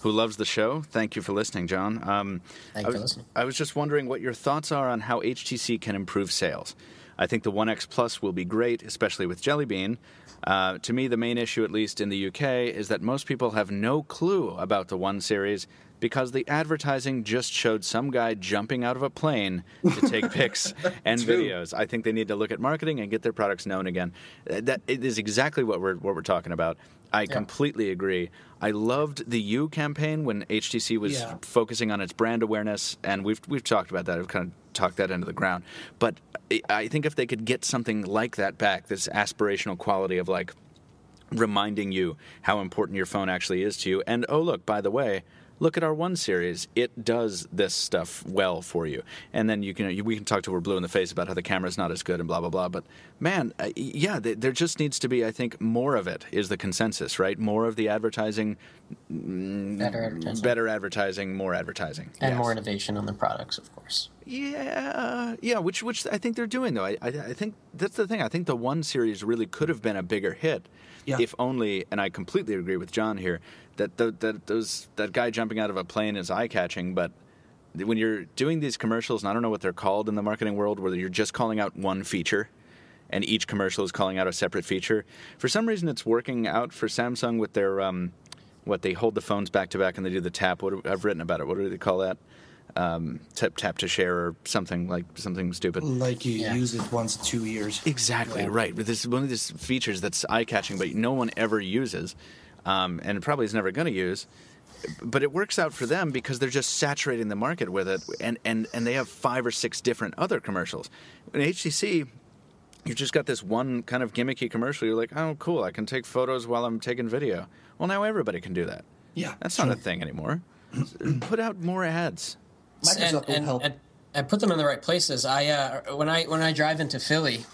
who loves the show. Thank you for listening, John. Thank you for listening. I was just wondering what your thoughts are on how HTC can improve sales. I think the One X Plus will be great, especially with Jelly Bean. To me, the main issue, at least in the UK, is that most people have no clue about the One series because the advertising just showed some guy jumping out of a plane to take pics and videos. I think they need to look at marketing and get their products known again. That it is exactly what we're talking about. I completely agree. I loved the U campaign when HTC was focusing on its brand awareness, and we've talked about that. I've kind of talked that into the ground. But I think if they could get something like that back, this aspirational quality of like reminding you how important your phone actually is to you, and oh look, by the way, look at our One series. It does this stuff well for you. And then we can talk till we're blue in the face about how the camera's not as good and blah, blah, blah. But, man, there just needs to be, I think, more of it is the consensus, right? More of the advertising. Better advertising, more advertising. And more innovation on the products, of course. Yeah, which I think they're doing, though. I think that's the thing. I think the One series really could have been a bigger hit if only, and I completely agree with John here, that guy jumping out of a plane is eye-catching, but when you're doing these commercials, and I don't know what they're called in the marketing world, where you're just calling out one feature, and each commercial is calling out a separate feature, for some reason it's working out for Samsung with their, they hold the phones back-to-back and they do the tap. I've written about it. What do they call that? Tap to share or something stupid. Like you use it once in 2 years. Exactly, right. But this is one of these features that's eye-catching, but no one ever uses. And probably is never going to use, but it works out for them because they're just saturating the market with it, and they have 5 or 6 different other commercials. In HTC, you've just got this one kind of gimmicky commercial. You're like, oh, cool, I can take photos while I'm taking video. Well, now everybody can do that. Yeah, that's not a thing anymore. Put out more ads. Microsoft will help. And put them in the right places. When I drive into Philly,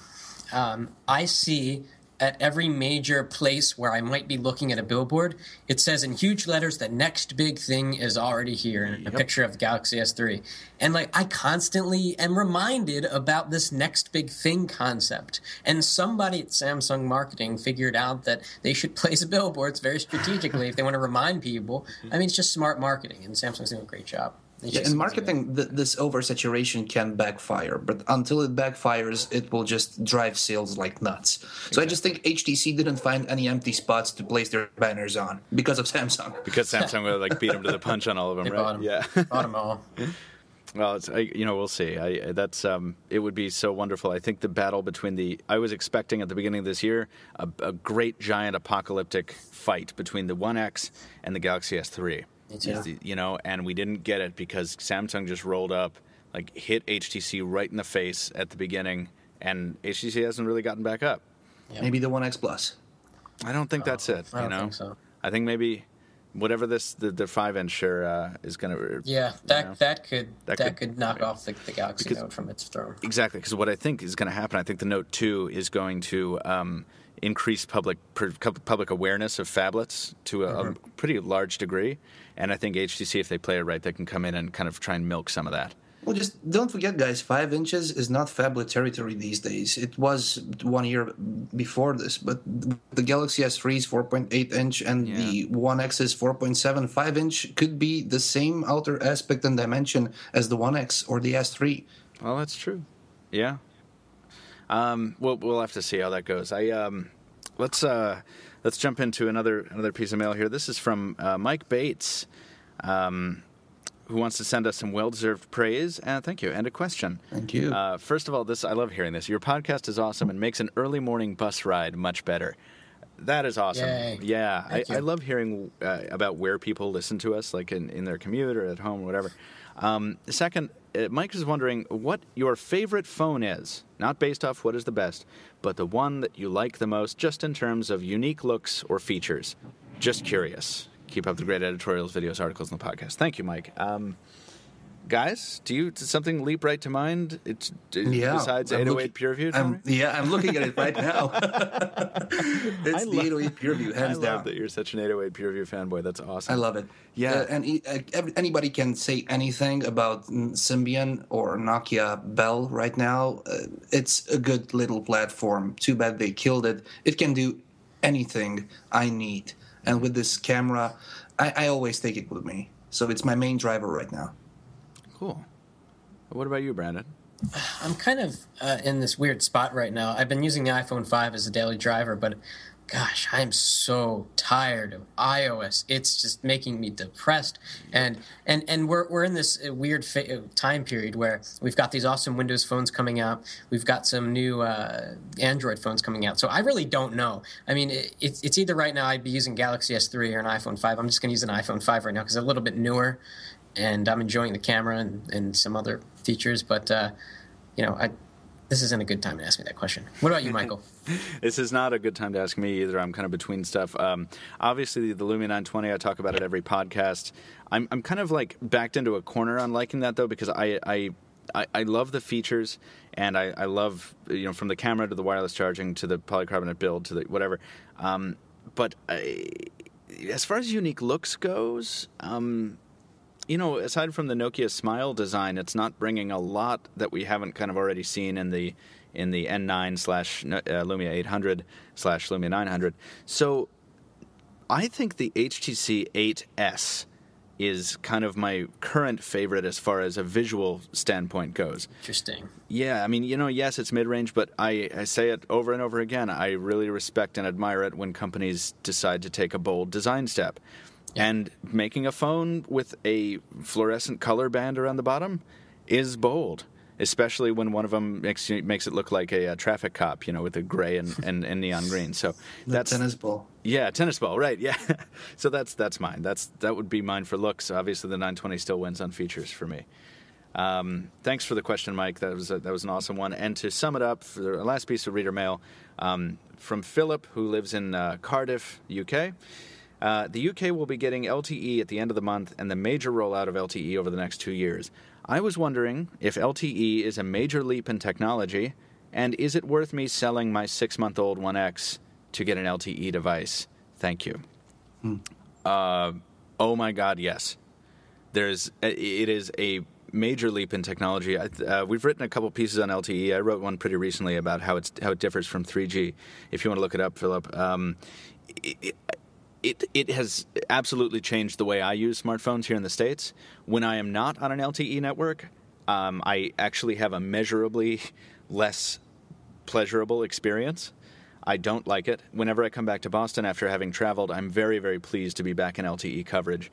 I see at every major place where I might be looking at a billboard, it says in huge letters, the next big thing is already here, and a picture of the Galaxy S3. And I constantly am reminded about this next big thing concept. And somebody at Samsung marketing figured out that they should place billboards very strategically if they want to remind people. I mean, it's just smart marketing, and Samsung's doing a great job. In marketing, this oversaturation can backfire, but until it backfires, it will just drive sales like nuts. So I just think HTC didn't find any empty spots to place their banners on because of Samsung. Because Samsung would beat them to the punch on all of them, right? Bought them all. Well, we'll see. It would be so wonderful. I think the battle between I was expecting at the beginning of this year a great giant apocalyptic fight between the One X and the Galaxy S3. And we didn't get it because Samsung just rolled up, hit HTC right in the face at the beginning, and HTC hasn't really gotten back up. Yep. Maybe the One X Plus. I don't think that's it. I don't think so. I think maybe whatever the 5-inch is going to. Yeah, that could knock off the Galaxy Note from its throne. Exactly, because what I think is going to happen, I think the Note 2 is going to increase public awareness of phablets to a pretty large degree. And I think HTC, if they play it right, they can come in and kind of try and milk some of that. Well, just don't forget, guys, 5 inches is not phablet territory these days. It was 1 year before this, but the Galaxy S3 is 4.8 inch and the One X is 4.7. 5 inch could be the same outer aspect and dimension as the One X or the S3. Well, that's true. Yeah. We'll have to see how that goes. Let's jump into another piece of mail here. This is from Mike Bates, who wants to send us some well-deserved praise. Thank you, and a question. Thank you. First of all, I love hearing this. Your podcast is awesome and makes an early morning bus ride much better. That is awesome. Yay. Yeah, I love hearing about where people listen to us, like in their commute or at home or whatever. Second, Mike is wondering what your favorite phone is, not based off what is the best, but the one that you like the most, just in terms of unique looks or features. Just curious. Keep up the great editorials, videos, articles, and the podcast. Thank you, Mike. Guys, did something leap right to mind besides 808 PureView? I'm looking at it right now. It's the 808 PureView, hands down. I love that you're such an 808 PureView fanboy. That's awesome. I love it. Yeah. Anybody can say anything about Symbian or Nokia Bell right now. It's a good little platform. Too bad they killed it. It can do anything I need. And with this camera, I always take it with me. So it's my main driver right now. Cool. What about you, Brandon? I'm kind of in this weird spot right now. I've been using the iPhone 5 as a daily driver, but gosh, I'm so tired of iOS. It's just making me depressed. And we're in this weird time period where we've got these awesome Windows phones coming out. We've got some new Android phones coming out. So I really don't know. I mean, it's either right now I'd be using Galaxy S3 or an iPhone 5. I'm just going to use an iPhone 5 right now because it's a little bit newer. And I'm enjoying the camera and some other features, but this isn't a good time to ask me that question. What about you, Michael? This is not a good time to ask me either. I'm kind of between stuff. Obviously, the Lumia 920, I talk about it every podcast. I'm kind of like backed into a corner on liking that though because I love the features and I love from the camera to the wireless charging to the polycarbonate build to the whatever. But as far as unique looks goes. Aside from the Nokia Smile design, it's not bringing a lot that we haven't kind of already seen in the N9/Lumia 800/Lumia 900. So I think the HTC 8S is kind of my current favorite as far as a visual standpoint goes. Interesting. Yeah, I mean, yes, it's mid-range, but I say it over and over again. I really respect and admire it when companies decide to take a bold design step. And making a phone with a fluorescent color band around the bottom is bold, especially when one of them makes it look like a traffic cop, with a gray and neon green. So that's tennis ball. Yeah, tennis ball, right? Yeah. So that's mine. That would be mine for looks. Obviously, the 920 still wins on features for me. Thanks for the question, Mike. That was an awesome one. And to sum it up, for the last piece of reader mail from Philip, who lives in Cardiff, UK. The UK will be getting LTE at the end of the month and the major rollout of LTE over the next 2 years. I was wondering if LTE is a major leap in technology, and is it worth me selling my 6-month-old 1X to get an LTE device? Thank you. Oh my God, yes. It is a major leap in technology. We've written a couple pieces on LTE. I wrote one pretty recently about how it differs from 3G. If you want to look it up, Philip. It has absolutely changed the way I use smartphones here in the States. When I am not on an LTE network, I actually have a measurably less pleasurable experience. I don't like it. Whenever I come back to Boston after having traveled, I'm very, very pleased to be back in LTE coverage.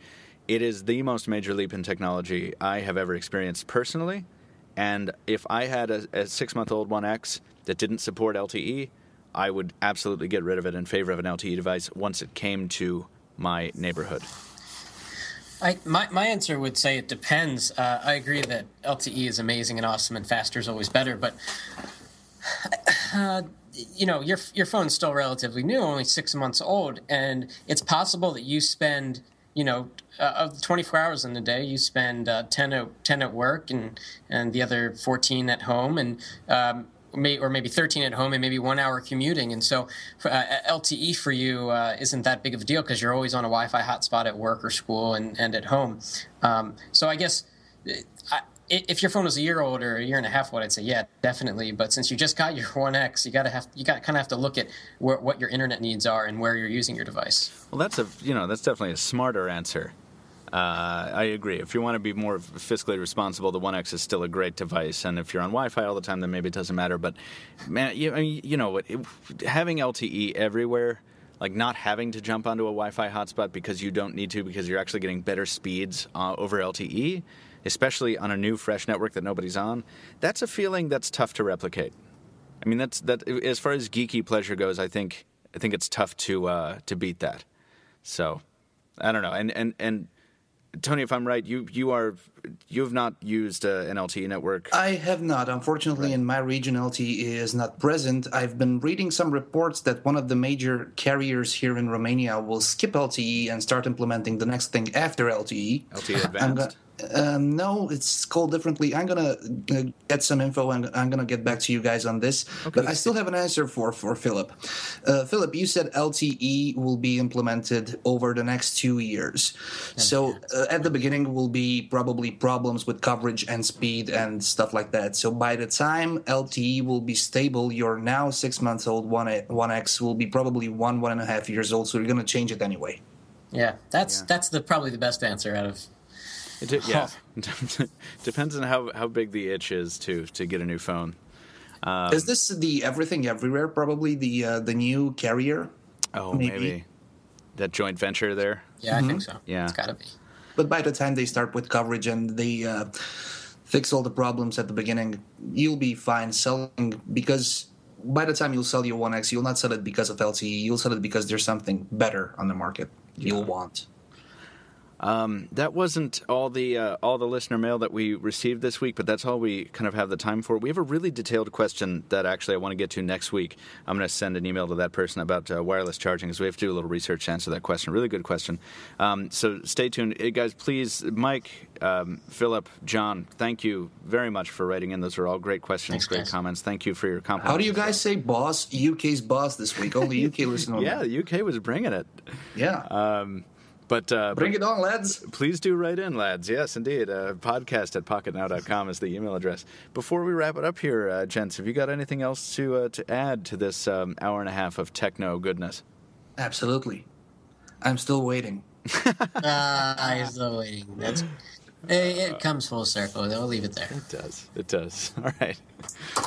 It is the most major leap in technology I have ever experienced personally. And if I had a 6-month-old 1X that didn't support LTE, I would absolutely get rid of it in favor of an LTE device once it came to my neighborhood. My answer would say it depends. I agree that LTE is amazing and awesome and faster is always better, but your phone's still relatively new, only 6 months old, and it's possible that you spend of the 24 hours in the day, you spend 10 at work and the other 14 at home, and maybe 13 at home and maybe 1 hour commuting. And so LTE for you isn't that big of a deal because you're always on a Wi-Fi hotspot at work or school and at home. So I guess if your phone was a year old or a year and a half old, I'd say, yeah, definitely. But since you just got your 1X, you kind of have to look at what your internet needs are and where you're using your device. Well, that's definitely a smarter answer. I agree. If you want to be more fiscally responsible, the 1X is still a great device. And if you're on Wi-Fi all the time, then maybe it doesn't matter. But, man, having LTE everywhere, like not having to jump onto a Wi-Fi hotspot because you don't need to because you're actually getting better speeds over LTE, especially on a new, fresh network that nobody's on, that's a feeling that's tough to replicate. I mean, that as far as geeky pleasure goes, I think it's tough to beat that. So, I don't know. And Tony, if I'm right, you have not used an LTE network. I have not. Unfortunately, in my region, LTE is not present. I've been reading some reports that one of the major carriers here in Romania will skip LTE and start implementing the next thing after LTE. LTE Advanced? No, it's called differently. I'm going to get some info and I'm going to get back to you guys on this. Okay. But I still have an answer for Philip. Philip, you said LTE will be implemented over the next 2 years. So at the beginning will be probably problems with coverage and speed and stuff like that. So by the time LTE will be stable, your now 6-month-old 1X will be probably 1.5 years old. So you're going to change it anyway. Yeah, that's probably the best answer out of... Depends on how big the itch is to get a new phone. Is this the Everything Everywhere, probably the new carrier? Oh, maybe. That joint venture there? Yeah, I think so. Yeah. It's got to be. But by the time they start with coverage and they fix all the problems at the beginning, you'll be fine selling, because by the time you'll sell your 1X, you'll not sell it because of LTE. You'll sell it because there's something better on the market you'll want. That wasn't all the listener mail that we received this week, but that's all we kind of have the time for. We have a really detailed question that actually I want to get to next week. I'm going to send an email to that person about wireless charging, because we have to do a little research to answer that question. Really good question. So stay tuned. Hey, guys, please, Mike, Philip, John, thank you very much for writing in. Those are all great questions, Thanks, great guys. comments. Thank you for your compliments. How do you guys say boss? UK's boss this week. Only UK listeners. Yeah, the UK was bringing it. Yeah. But bring it on, lads. Please do write in, lads. Yes, indeed. Podcast@pocketnow.com is the email address. Before we wrap it up here, gents, have you got anything else to add to this hour and a half of techno goodness? Absolutely. I'm still waiting. I'm still waiting. It comes full circle. We'll leave it there. It does. All right.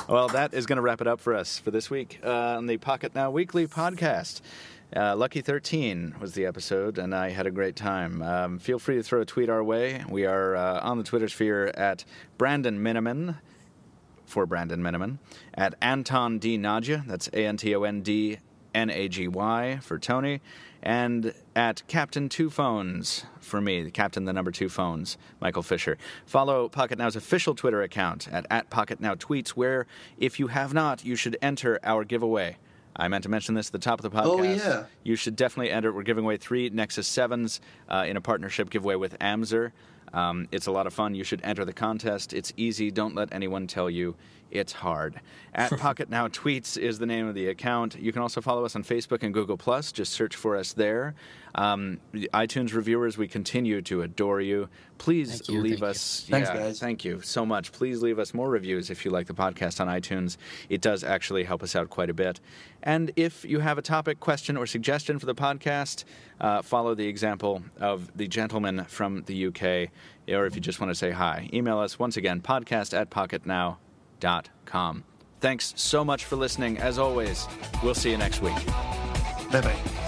Well, that is going to wrap it up for us for this week on the Pocket Now Weekly podcast. Lucky 13 was the episode, and I had a great time. Feel free to throw a tweet our way. We are on the Twitter sphere at Brandon Miniman, for Brandon Miniman, at Anton D. Nagy, that's ANTOND NAGY for Tony, and at Captain Two Phones for me, the Captain the number 2 Phones, Michael Fisher. Follow Pocket Now's official Twitter account at Pocket Now Tweets, where, if you have not, you should enter our giveaway. I meant to mention this at the top of the podcast. Oh, yeah. You should definitely enter. We're giving away 3 Nexus 7s in a partnership giveaway with Amzer. It's a lot of fun. You should enter the contest. It's easy. Don't let anyone tell you it's hard. At Pocket Now Tweets is the name of the account. You can also follow us on Facebook and Google+. Just search for us there. The iTunes reviewers, we continue to adore you. Please leave us... Thanks, guys. Thank you so much. Please leave us more reviews if you like the podcast on iTunes. It does actually help us out quite a bit. And if you have a topic, question, or suggestion for the podcast, follow the example of the gentleman from the UK, or if you just want to say hi, email us once again, podcast@pocketnow.com. Thanks so much for listening. As always, we'll see you next week. Bye-bye.